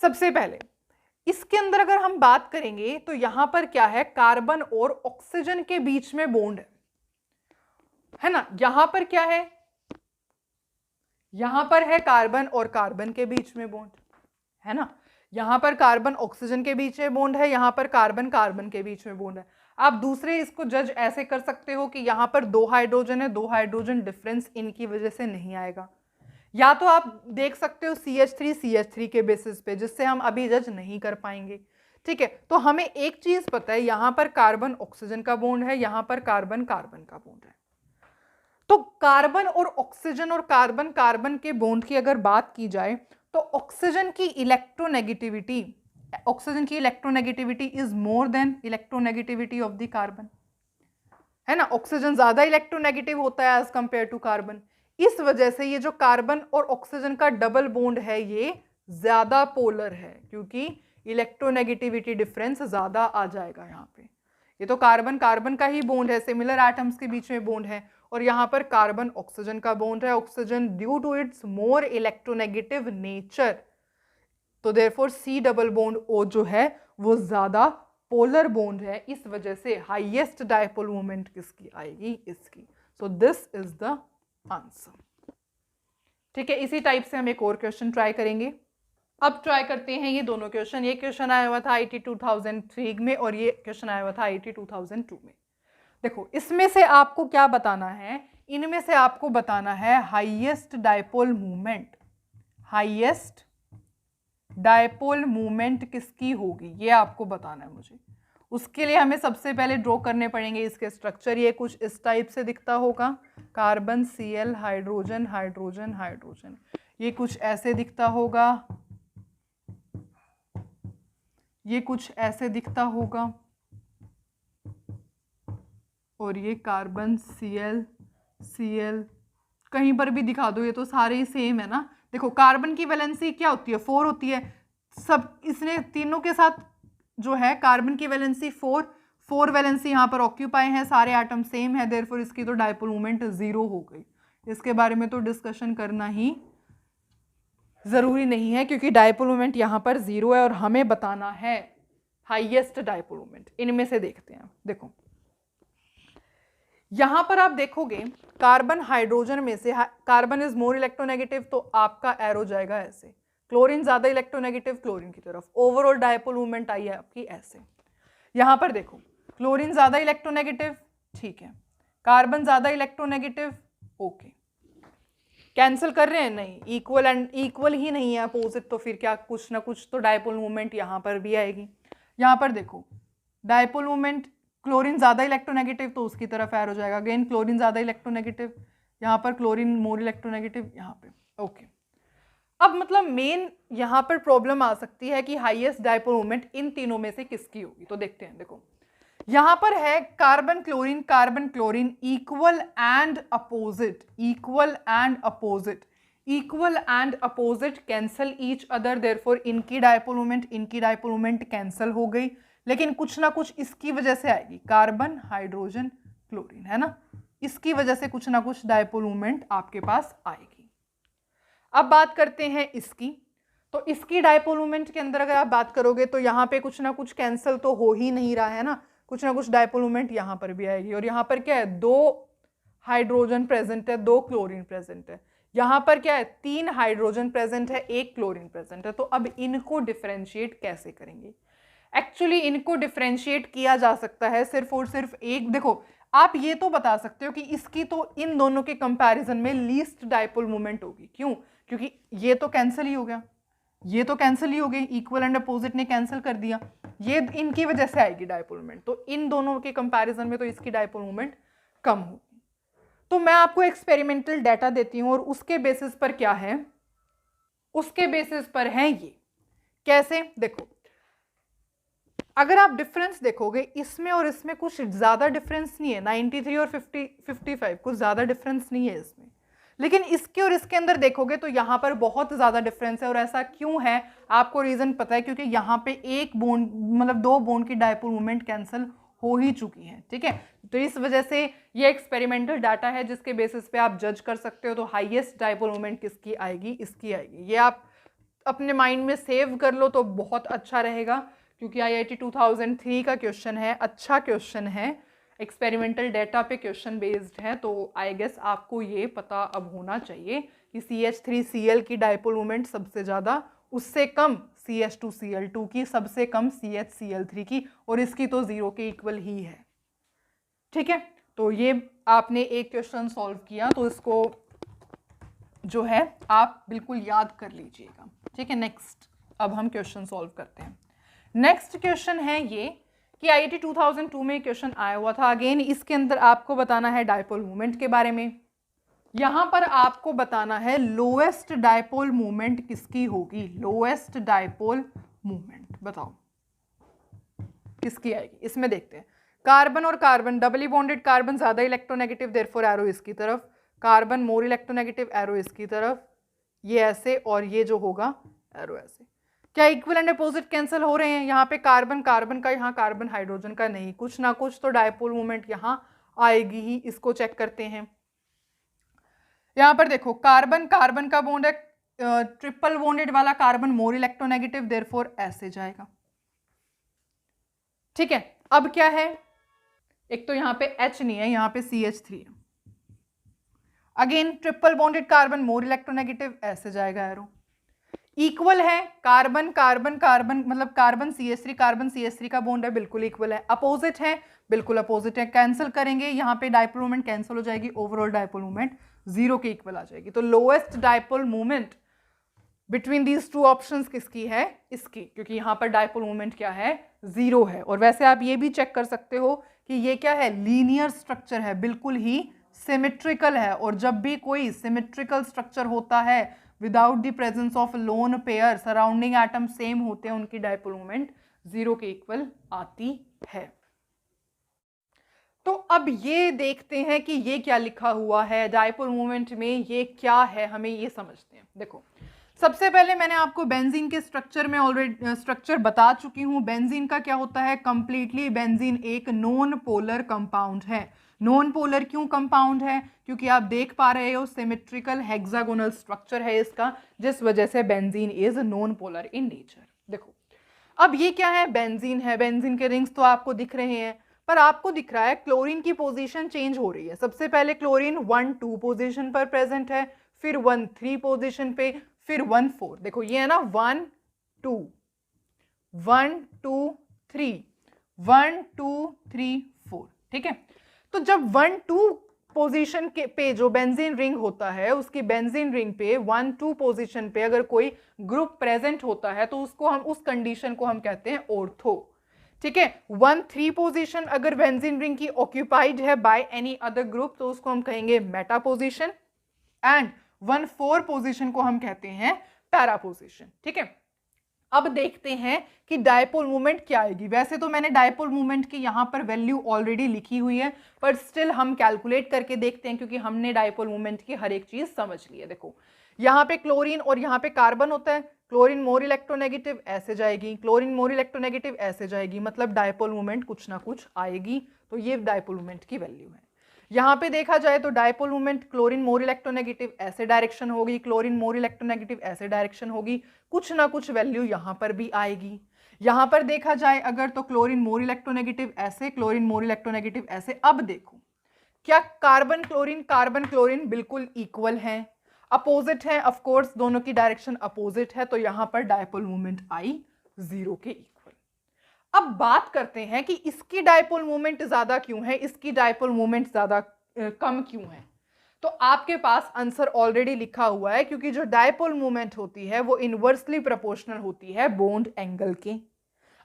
[SPEAKER 1] सबसे पहले इसके अंदर अगर हम बात करेंगे तो यहां पर क्या है, कार्बन और ऑक्सीजन के बीच में बॉन्ड है ना। यहां पर क्या है, यहां पर है कार्बन और कार्बन के बीच में बॉन्ड है ना। यहां पर कार्बन ऑक्सीजन के बीच में बॉन्ड है, यहां पर कार्बन कार्बन के बीच में बॉन्ड है। आप दूसरे इसको जज ऐसे कर सकते हो कि यहां पर 2 हाइड्रोजन है, 2 हाइड्रोजन डिफरेंस इनकी वजह से नहीं आएगा, या तो आप देख सकते हो CH3 के बेसिस पे, जिससे हम अभी जज नहीं कर पाएंगे, ठीक है। तो हमें एक चीज पता है, यहां पर कार्बन ऑक्सीजन का बॉन्ड है, यहां पर कार्बन कार्बन का बॉन्ड है। तो कार्बन और ऑक्सीजन और कार्बन कार्बन के बॉन्ड की अगर बात की जाए तो ऑक्सीजन की electronegativity is more than electronegativity of the carbon, है ना। ऑक्सीजन ज्यादा इलेक्ट्रोनेगेटिव होता है एज कंपेयर टू कार्बन। इस वजह से ये जो कार्बन और ऑक्सीजन का डबल बॉन्ड है ये ज्यादा पोलर है, क्योंकि इलेक्ट्रोनेगेटिविटी डिफरेंस ज्यादा आ जाएगा यहाँ पे। ये तो कार्बन कार्बन का ही बॉन्ड है, सिमिलर एटम्स के बीच में बॉन्ड है, और यहाँ पर कार्बन ऑक्सीजन का बॉन्ड है। Oxygen due to its more electronegative nature, तो therefore C double bond O जो है वो ज्यादा पोलर बॉन्ड है, इस वजह से हाईएस्ट डायपोल मोमेंट किसकी आएगी, इसकी। So this is the answer, ठीक है। इसी टाइप से हम एक और क्वेश्चन ट्राई करेंगे। अब ट्राई करते हैं ये दोनों क्वेश्चन। ये क्वेश्चन आया हुआ था आईटी 2003 में और ये क्वेश्चन आया हुआ था आईटी 2002 में। देखो इसमें से आपको क्या बताना है, इनमें से आपको बताना है highest dipole movement. Highest dipole movement किसकी होगी ये आपको बताना है मुझे। उसके लिए हमें सबसे पहले ड्रॉ करने पड़ेंगे इसके स्ट्रक्चर। ये कुछ इस टाइप से दिखता होगा, carbon Cl hydrogen hydrogen hydrogen. ये कुछ ऐसे दिखता होगा, ये कुछ ऐसे दिखता होगा, और ये कार्बन Cl Cl कहीं पर भी दिखा दो, ये तो सारे ही सेम है ना। देखो कार्बन की वैलेंसी क्या होती है, 4 होती है। सब इसने तीनों के साथ जो है कार्बन की वैलेंसी 4 वैलेंसी यहाँ पर ऑक्यूपाई है, सारे एटम सेम है, देयरफॉर इसकी तो डायपोल मोमेंट 0 हो गई। इसके बारे में तो डिस्कशन करना ही जरूरी नहीं है क्योंकि डायपोल मोमेंट यहाँ पर 0 है और हमें बताना है हाईएस्ट डायपोल मोमेंट। इनमें से देखते हैं। देखो यहां पर आप देखोगे कार्बन हाइड्रोजन में से कार्बन इज मोर इलेक्ट्रोनेगेटिव, तो आपका एरो जाएगा ऐसे। क्लोरीन ज्यादा इलेक्ट्रोनेगेटिव, क्लोरीन की तरफ। ओवरऑल डायपोल मूवमेंट आई है आपकी ऐसे। यहां पर देखो क्लोरीन ज्यादा इलेक्ट्रोनेगेटिव, ठीक है, कार्बन ज्यादा इलेक्ट्रोनेगेटिव, ओके। कैंसिल कर रहे हैं, नहीं, इक्वल एंड इक्वल ही नहीं है, अपोजिट, तो फिर क्या कुछ ना कुछ तो डायपोल मूवमेंट यहां पर भी आएगी। यहां पर देखो डायपोल मूवमेंट क्लोरीन ज्यादा इलेक्ट्रोनेगेटिव, तो उसकी तरफ एरो जाएगा। अगेन क्लोरीन ज्यादा इलेक्ट्रोनेगेटिव, यहाँ पर क्लोरीन मोर इलेक्ट्रोनेगेटिव यहाँ पे, ओके। अब मतलब मेन यहाँ पर प्रॉब्लम आ सकती है कि हाईएस्ट डायपोल मोमेंट इन तीनों में से किसकी होगी। तो देखते हैं। देखो यहाँ पर है carbon chlorine equal and opposite, equal and opposite, equal and opposite cancel each other, therefore इनकी डायपोल मोमेंट कैंसल हो गई, लेकिन कुछ ना कुछ इसकी वजह से आएगी। कार्बन हाइड्रोजन क्लोरीन है ना, इसकी वजह से कुछ ना कुछ डायपोल मोमेंट आपके पास आएगी। अब बात करते हैं इसकी। तो इसकी डायपोल मोमेंट के अंदर अगर आप बात करोगे तो यहाँ पे कुछ ना कुछ कैंसिल तो हो ही नहीं रहा है ना, कुछ ना कुछ डायपोल मोमेंट यहाँ पर भी आएगी। और यहाँ पर क्या है, 2 हाइड्रोजन प्रेजेंट है, 2 क्लोरीन प्रेजेंट है। यहाँ पर क्या है, 3 हाइड्रोजन प्रेजेंट है, 1 क्लोरीन प्रेजेंट है। तो अब इनको डिफरेंशिएट कैसे करेंगे? एक्चुअली इनको डिफरेंशिएट किया जा सकता है सिर्फ और सिर्फ एक। देखो आप ये तो बता सकते हो कि इसकी तो इन दोनों के कंपैरिजन में लीस्ट डायपोल मोमेंट होगी। क्यों? क्योंकि ये तो कैंसिल ही हो गया, ये तो कैंसिल ही हो गई, इक्वल एंड अपोजिट ने कैंसिल कर दिया, ये इनकी वजह से आएगी डायपोल मोमेंट। तो इन दोनों के कंपैरिजन में तो इसकी डायपोल मोमेंट कम होगी। तो मैं आपको एक्सपेरिमेंटल डाटा देती हूं और उसके बेसिस पर क्या है, उसके बेसिस पर है ये। कैसे? देखो अगर आप डिफरेंस देखोगे इसमें और इसमें कुछ ज्यादा डिफरेंस नहीं है, 93 और 55 कुछ ज्यादा डिफरेंस नहीं है इसमें। लेकिन इसके और इसके अंदर देखोगे तो यहाँ पर बहुत ज्यादा डिफरेंस है। और ऐसा क्यों है आपको रीजन पता है, क्योंकि यहाँ पे एक बॉन्ड मतलब 2 बॉन्ड की डायपोल मोमेंट कैंसिल हो ही चुकी है, ठीक है। तो इस वजह से ये एक्सपेरिमेंटल डाटा है जिसके बेसिस पे आप जज कर सकते हो। तो हाईएस्ट डायपोल मोमेंट किसकी आएगी, इसकी आएगी। ये आप अपने माइंड में सेव कर लो तो बहुत अच्छा रहेगा, क्योंकि IIT 2003 का क्वेश्चन है, अच्छा क्वेश्चन है, एक्सपेरिमेंटल डेटा पे क्वेश्चन बेस्ड है। तो आई गेस आपको ये पता अब होना चाहिए कि CH3Cl की डायपोल मोमेंट सबसे ज़्यादा, उससे कम CH2Cl2 की, सबसे कम CHCl3 की, और इसकी तो 0 के इक्वल ही है, ठीक है। तो ये आपने एक क्वेश्चन सॉल्व किया, तो इसको जो है आप बिल्कुल याद कर लीजिएगा, ठीक है। नेक्स्ट अब हम क्वेश्चन सॉल्व करते हैं। नेक्स्ट क्वेश्चन है ये कि IIT 2002 में क्वेश्चन आया हुआ था। अगेन इसके अंदर आपको बताना है डायपोल मोमेंट के बारे में। यहां पर आपको बताना है लोएस्ट डायपोल मोमेंट किसकी होगी, लोएस्ट डायपोल मोमेंट बताओ किसकी आएगी। इसमें देखते हैं कार्बन और कार्बन, डबली बॉन्डेड कार्बन ज्यादा इलेक्ट्रोनेगेटिव, देयरफॉर एरो इसकी तरफ, कार्बन मोर इलेक्ट्रोनेगेटिव, एरो इसकी तरफ, ये ऐसे और ये जो होगा एरो ऐसे। क्या इक्वल एंड अपोजिट कैंसिल हो रहे हैं? यहाँ पे कार्बन कार्बन का, यहाँ कार्बन हाइड्रोजन का नहीं, कुछ ना कुछ तो डायपोल मोमेंट यहाँ आएगी ही। इसको चेक करते हैं। यहाँ पर देखो कार्बन कार्बन का बॉन्ड है, ट्रिपल बॉन्डेड वाला कार्बन मोर इलेक्ट्रोनेगेटिव, देयरफॉर ऐसे जाएगा, ठीक है। अब क्या है, एक तो यहाँ पे H नहीं है, यहाँ पे CH3 है। Again triple bonded carbon more electronegative, ऐसे जाएगा एरो। इक्वल है, कार्बन कार्बन कार्बन मतलब कार्बन CH3 का बॉन्ड है, बिल्कुल इक्वल है। अपोजिट है, बिल्कुल अपोजिट है। कैंसिल करेंगे, यहाँ पे डायपोल मोमेंट कैंसिल हो जाएगी, ओवरऑल डायपोल मोमेंट 0 के इक्वल आ जाएगी। तो lowest dipole moment between these two options किसकी है? इसकी, क्योंकि यहाँ पर डायपोल मोमेंट क्या है? 0 है। और वैसे आप ये भी चेक कर सकते हो कि ये क्या है? लीनियर स्ट्रक्चर है, बिल्कुल ही सिमेट्रिकल है। और जब भी कोई सिमेट्रिकल स्ट्रक्चर होता है without the presence of lone pair, surrounding atom same होते हैं, उनकी डायपोल मोमेंट 0 के इक्वल आती है। तो अब ये देखते हैं कि ये क्या लिखा हुआ है डायपोल मोमेंट में, ये क्या है, हमें ये समझते हैं। देखो, सबसे पहले मैंने आपको बेंजीन के स्ट्रक्चर में ऑलरेडी स्ट्रक्चर बता चुकी हूं। बेंजीन का क्या होता है? कंप्लीटली बेंजीन एक नॉन पोलर कंपाउंड है। नॉन पोलर क्यों कंपाउंड है? क्योंकि आप देख पा रहे हो सिमेट्रिकल हेक्सागोनल स्ट्रक्चर है इसका, जिस वजह से benzene is non polar in nature. देखो, अब ये क्या है? बेंजीन है। बेंजीन के रिंग्स तो आपको दिख रहे हैं, पर आपको दिख रहा है क्लोरीन की पोजीशन चेंज हो रही है। सबसे पहले क्लोरीन 1-2 पोजीशन पर प्रेजेंट है, फिर 1-3 पोजीशन पे, फिर 1-4। देखो ये है ना 1-2 1-2 3 1-2 3 4, ठीक है। तो जब 1-2 पोजीशन के पे जो बेंजीन रिंग होता है, उसकी बेंजीन रिंग पे 1-2 पोजीशन पे अगर कोई ग्रुप प्रेजेंट होता है तो उसको हम, उस कंडीशन को हम कहते हैं ऑर्थो, ठीक है। 1-3 पोजीशन अगर बेंजीन रिंग की ऑक्यूपाइड है बाय एनी अदर ग्रुप तो उसको हम कहेंगे मेटा पोजीशन, एंड 1-4 पोजीशन को हम कहते हैं पैरा पोजीशन, ठीक है। अब देखते हैं कि डायपोल मोमेंट क्या आएगी। वैसे तो मैंने डायपोल मोमेंट की यहां पर वैल्यू ऑलरेडी लिखी हुई है, पर स्टिल हम कैलकुलेट करके देखते हैं, क्योंकि हमने डायपोल मोमेंट की हर एक चीज समझ ली है। देखो, यहाँ पे क्लोरीन और यहाँ पे कार्बन होता है, क्लोरीन मोर इलेक्ट्रोनेगेटिव ऐसे जाएगी, क्लोरीन मोर इलेक्ट्रोनेगेटिव ऐसे जाएगी, मतलब डायपोल मोमेंट कुछ ना कुछ आएगी। तो ये डायपोल मोमेंट की वैल्यू है। यहाँ पे देखा जाए तो dipole moment chlorine more electronegative ऐसे डायरेक्शन होगी, क्लोरीन मोर इलेक्ट्रोनेगेटिव ऐसे डायरेक्शन होगी, कुछ ना कुछ वैल्यू यहाँ पर भी आएगी। यहाँ पर देखा जाए अगर तो क्लोरीन मोर इलेक्ट्रोनेगेटिव ऐसे, क्लोरीन मोर इलेक्ट्रोनेगेटिव ऐसे। अब देखो, क्या कार्बन क्लोरीन बिल्कुल इक्वल है, अपोजिट है, ऑफ कोर्स दोनों की डायरेक्शन अपोजिट है, तो यहाँ पर डायपोल मोमेंट आई 0 के इक्वल। अब बात करते हैं कि इसकी डायपोल मोमेंट ज्यादा क्यों है, इसकी डायपोल मोमेंट ज्यादा कम क्यों है। तो आपके पास आंसर ऑलरेडी लिखा हुआ है, क्योंकि जो डायपोल मोमेंट होती है वो इनवर्सली प्रोपोर्शनल होती है बॉन्ड एंगल के।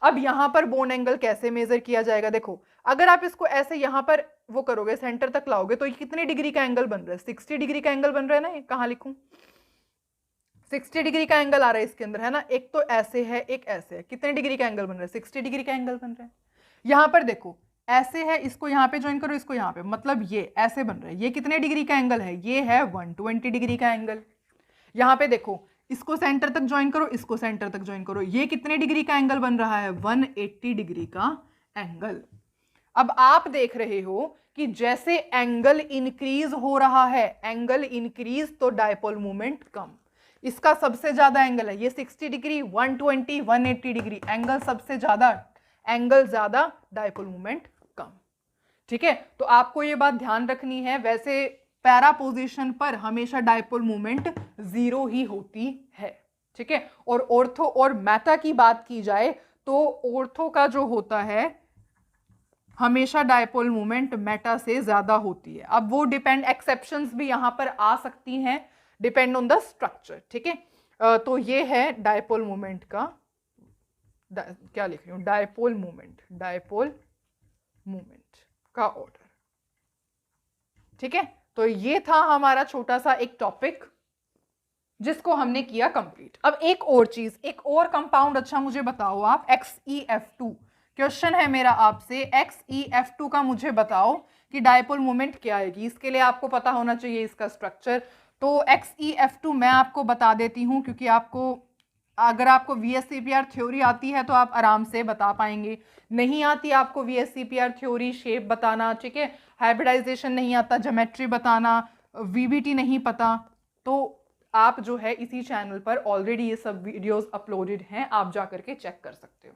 [SPEAKER 1] अब यहां पर बॉन्ड एंगल कैसे मेजर किया जाएगा? देखो, अगर आप इसको ऐसे यहां पर वो करोगे, सेंटर तक लाओगे, तो ये कितने डिग्री का एंगल बन रहा है? 60 डिग्री का एंगल बन रहा है ना। ये कहां लिखूं? 60 डिग्री का एंगल आ रहा है इसके अंदर, है ना। एक तो ऐसे है, एक ऐसे है, कितने डिग्री का एंगल बन रहा है? 60 डिग्री का एंगल बन रहा है। यहां पर देखो, ऐसे है, इसको यहां पे ज्वाइन करो, इसको यहां पे, मतलब ये ऐसे बन रहा है। ये कितने डिग्री का एंगल है? ये है 120 डिग्री का एंगल। यहां पे देखो, इसको सेंटर तक ज्वाइन करो, इसको सेंटर तक ज्वाइन करो, ये कितने डिग्री का एंगल बन रहा है? 180 डिग्री का एंगल। अब आप देख रहे हो कि जैसे एंगल इंक्रीज हो रहा है, एंगल इंक्रीज तो डायपोल मोमेंट कम। इसका सबसे ज्यादा एंगल है ये 60 डिग्री, 120, 180 डिग्री, एंगल सबसे ज्यादा, एंगल ज्यादा, डायपोल मोमेंट कम, ठीक है। तो आपको ये बात ध्यान रखनी है। वैसे पैरा पोजीशन पर हमेशा डायपोल मोमेंट 0 ही होती है, ठीक है। और ऑर्थो और मेटा की बात की जाए तो ऑर्थो का जो होता है हमेशा डायपोल मोमेंट मेटा से ज्यादा होती है। अब वो डिपेंड, एक्सेप्शंस भी यहां पर आ सकती हैं, डिपेंड ऑन द स्ट्रक्चर, ठीक है। तो ये है डायपोल मोमेंट का, क्या लिख रही हूं? डायपोल मोमेंट का ऑर्डर, ठीक है। तो ये था हमारा छोटा सा एक टॉपिक जिसको हमने किया कंप्लीट। अब एक और चीज, एक और कंपाउंड, अच्छा मुझे बताओ आप, XeF2। क्वेश्चन है मेरा आपसे, XeF2 का मुझे बताओ कि डायपोल मोमेंट क्या आएगी। इसके लिए आपको पता होना चाहिए इसका स्ट्रक्चर। तो XeF2 मैं आपको बता देती हूँ, क्योंकि आपको, अगर आपको VSCPR थ्योरी आती है तो आप आराम से बता पाएंगे। नहीं आती आपको VSCPR थ्योरी, शेप बताना, ठीक है, हाइब्रिडाइजेशन नहीं आता, ज्योमेट्री बताना, VBT नहीं पता, तो आप जो है इसी चैनल पर ऑलरेडी ये सब वीडियोस अपलोडेड हैं, आप जा करके चेक कर सकते हो,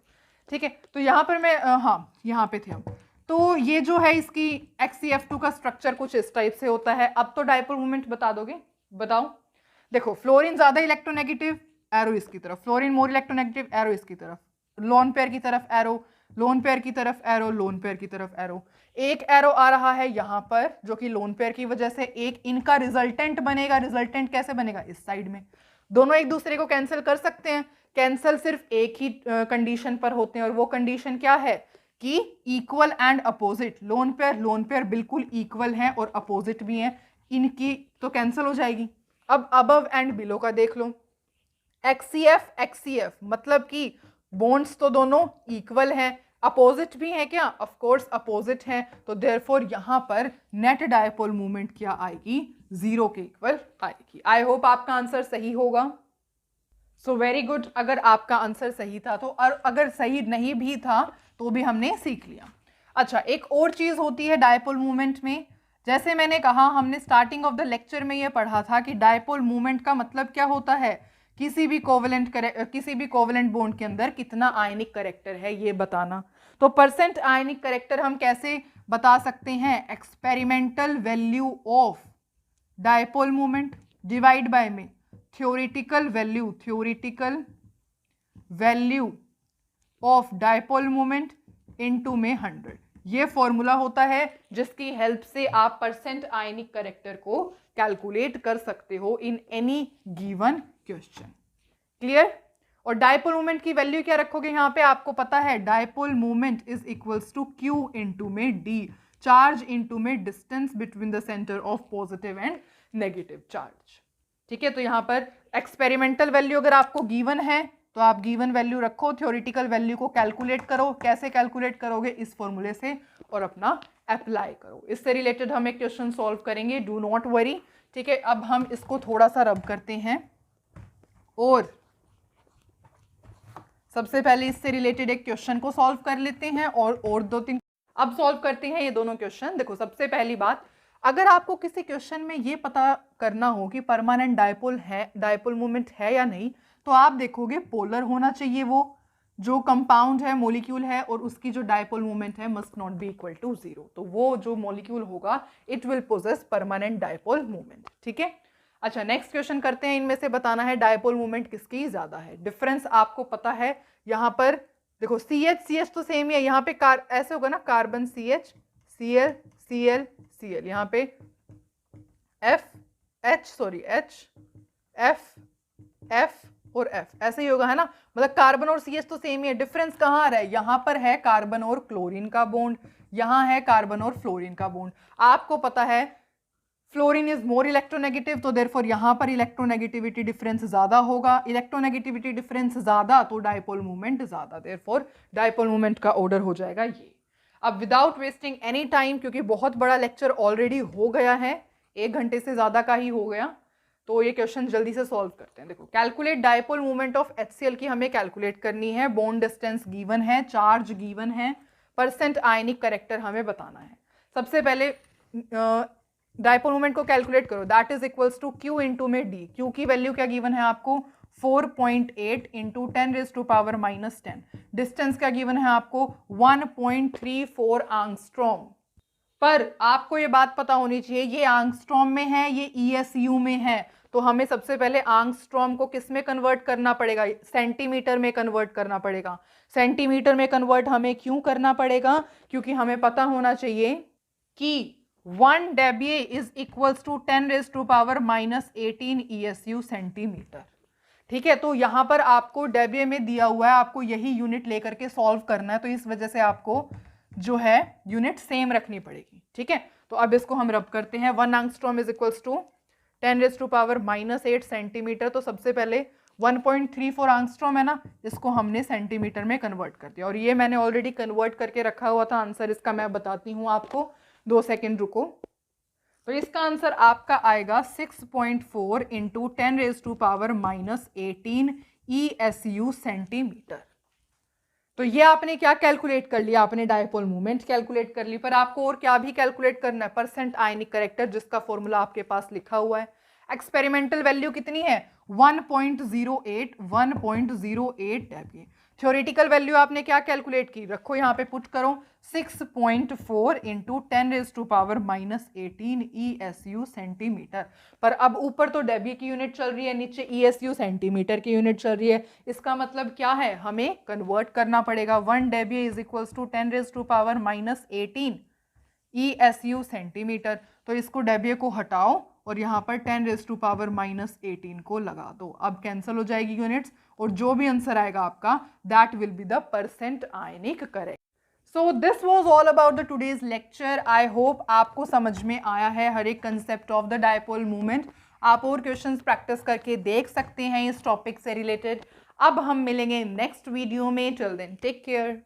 [SPEAKER 1] ठीक है। तो यहाँ पर मैं हाँ यहाँ पे थे हम। तो ये जो है इसकी XeF2 का स्ट्रक्चर कुछ इस टाइप से होता है। अब तो डायपोल मोमेंट बता दोगे? बताओ। देखो, फ्लोरीन ज्यादा इलेक्ट्रोनेगेटिव, एरो इसकी तरफ, फ्लोरीन मोर इलेक्ट्रोनेगेटिव, एरो इसकी तरफ, लोन पेयर की तरफ एरो, लोन पेयर की तरफ एरो, लोन पेयर की तरफ एरो। एक एरो आ रहा है यहाँ पर जो कि लोन पेयर की वजह से, एक इनका रिजल्टेंट बनेगा। रिजल्टेंट कैसे बनेगा? इस साइड में। दोनों एक दूसरे को कैंसिल कर सकते हैं। कैंसिल सिर्फ एक ही कंडीशन पर होते हैं और वो कंडीशन क्या है कि equal and opposite. Lone pair बिल्कुल इक्वल हैं और अपोजिट भी हैं, इनकी तो कैंसिल हो जाएगी। अब अबव एंड बिलो का देख लो। एक्सीएफ एक्सीएफ मतलब कि बॉन्ड्स तो दोनों इक्वल हैं, अपोजिट भी हैं क्या? ऑफ कोर्स अपोजिट हैं, तो देयरफॉर यहां पर नेट डायपोल मूवमेंट क्या आएगी? 0 के इक्वल आएगी। आई होप आपका आंसर सही होगा। So very good. अगर आपका आंसर सही था तो, और अगर सही नहीं भी था तो भी हमने सीख लिया। अच्छा, एक और चीज होती है डायपोल मूवमेंट में। जैसे मैंने कहा, हमने स्टार्टिंग ऑफ द लेक्चर में ये पढ़ा था कि डायपोल मूवमेंट का मतलब क्या होता है? किसी भी कोवेलेंट बॉन्ड के अंदर कितना आयनिक करेक्टर है ये बताना। तो परसेंट आयनिक करेक्टर हम कैसे बता सकते हैं? Experimental value of dipole movement divide by में theoretical value of dipole movement into में 100। ये फॉर्मूला होता है जिसकी हेल्प से आप परसेंट आयनिक करेक्टर को कैलकुलेट कर सकते हो in any given question. Clear? और डायपोल मूवमेंट की वैल्यू क्या रखोगे यहाँ पे? आपको पता है dipole movement is equals to Q into में D, चार्ज इंटू में distance between the centre of positive and negative charge. ठीक है, तो यहाँ पर एक्सपेरिमेंटल वैल्यू अगर आपको गिवन है तो आप गिवन वैल्यू रखो, थ्योरेटिकल वैल्यू को कैलकुलेट करो। कैसे कैलकुलेट करोगे? इस फॉर्मूले से, और अपना अप्लाई करो। इससे रिलेटेड हम एक क्वेश्चन सॉल्व करेंगे, डू नॉट वरी। ठीक है, अब हम इसको थोड़ा सा रब करते हैं और सबसे पहले इससे रिलेटेड एक क्वेश्चन को सॉल्व कर लेते हैं और 2-3 अब सॉल्व करते हैं ये दोनों क्वेश्चन। देखो, सबसे पहली बात, अगर आपको किसी क्वेश्चन में ये पता करना हो कि परमानेंट डायपोल मूवमेंट है या नहीं, तो आप देखोगे पोलर होना चाहिए वो जो कंपाउंड है, मॉलिक्यूल है, और उसकी जो डायपोल मूवमेंट है must not be equal to 0। तो वो जो मॉलिक्यूल होगा it will possess permanent dipole movement. ठीक है, अच्छा नेक्स्ट क्वेश्चन करते हैं। इनमें से बताना है डायपोल मूवमेंट किसकी ज्यादा है। डिफरेंस आपको पता है, यहाँ पर देखो CH तो सेम ही है। यहाँ पे ऐसे होगा ना, carbon CH, Cl Cl Cl, यहाँ पे H F और F, ऐसे ही होगा, है ना। मतलब कार्बन और CH तो सेम ही है। डिफरेंस कहाँ आ रहा है? यहाँ पर है कार्बन और क्लोरीन का बॉन्ड, यहाँ है कार्बन और फ्लोरीन का बॉन्ड। आपको पता है फ्लोरीन इज मोर इलेक्ट्रोनेगेटिव, तो देयरफॉर यहाँ पर इलेक्ट्रोनेगेटिविटी डिफरेंस ज्यादा होगा। इलेक्ट्रोनेगेटिविटी डिफरेंस ज्यादा तो डायपोल मूवमेंट ज्यादा, देयरफॉर डायपोल मूवमेंट का ऑर्डर हो जाएगा ये। अब विदाउट वेस्टिंग एनी टाइम, क्योंकि बहुत बड़ा लेक्चर ऑलरेडी हो गया है, 1 घंटे से ज्यादा का ही हो गया, तो ये क्वेश्चन जल्दी से सॉल्व करते हैं। देखो, calculate dipole movement of HCl की हमें कैलकुलेट करनी है। बॉन्ड डिस्टेंस गिवन है, चार्ज गिवन है, परसेंट आयनिक करेक्टर हमें बताना है। सबसे पहले डायपोल मूवमेंट को कैलकुलेट करो, that is equals to Q into में D। Q की वैल्यू क्या गिवन है आपको? 4.8 इंटू 10⁻⁻10। डिस्टेंस क्या गिवन है आपको? 1.34 एंगस्ट्रॉम। पर आपको ये बात पता होनी चाहिए, ये एंगस्ट्रॉम में है, ये ESU में है, तो हमें सबसे पहले एंगस्ट्रॉम को किस में कन्वर्ट करना पड़ेगा? सेंटीमीटर में कन्वर्ट करना पड़ेगा। सेंटीमीटर में कन्वर्ट हमें क्यों करना पड़ेगा? क्योंकि हमें पता होना चाहिए कि 1 dBA is equals to 10⁻⁻18 ESU centimetre. ठीक है, तो यहां पर आपको dBA में दिया हुआ है, आपको यही यूनिट लेकर के सॉल्व करना है, तो इस वजह से आपको जो है यूनिट सेम रखनी पड़ेगी। ठीक है, तो अब इसको हम रब करते हैं। 1 angstrom is equals to 10⁻⁻8 centimetre. तो सबसे पहले 1.34 एंगस्ट्रॉम है ना, इसको हमने सेंटीमीटर में कन्वर्ट कर दिया, और ये मैंने ऑलरेडी कन्वर्ट करके रखा हुआ था। आंसर इसका मैं बताती हूँ आपको, 2 सेकेंड रुको। तो इसका आंसर आपका आएगा 6.4 इंटू 10⁻⁻18 ESU सेंटीमीटर। तो ये आपने क्या कैलकुलेट कर लिया? आपने डायपोल मूवमेंट कैलकुलेट कर ली, पर आपको और क्या भी कैलकुलेट करना है? परसेंट आयनिक करेक्टर, जिसका फॉर्मूला आपके पास लिखा हुआ है। एक्सपेरिमेंटल वैल्यू कितनी है? 1.08 dBA। थ्योरेटिकल वैल्यू आपने क्या कैलकुलेट की, रखो यहाँ पे पुट करो 6.4 इंटू 10⁻⁻18 ESU सेंटीमीटर। पर अब ऊपर तो डेबी की यूनिट चल रही है, नीचे ESU सेंटीमीटर की यूनिट चल रही है। इसका मतलब क्या है, हमें कन्वर्ट करना पड़ेगा। 1 debye is equals to 10⁻⁻18 ESU centimetre. तो इसको डेबिये को हटाओ और यहाँ पर 10⁻⁻18 को लगा दो। अब कैंसिल हो जाएगी यूनिट्स और जो भी आंसर आएगा आपका that will be the percent ionic correct. So this was all about the today's lecture. I hope आपको समझ में आया है हर एक concept of the dipole movement. आप और क्वेश्चंस प्रैक्टिस करके देख सकते हैं इस टॉपिक से रिलेटेड। अब हम मिलेंगे नेक्स्ट वीडियो में। Till then take care.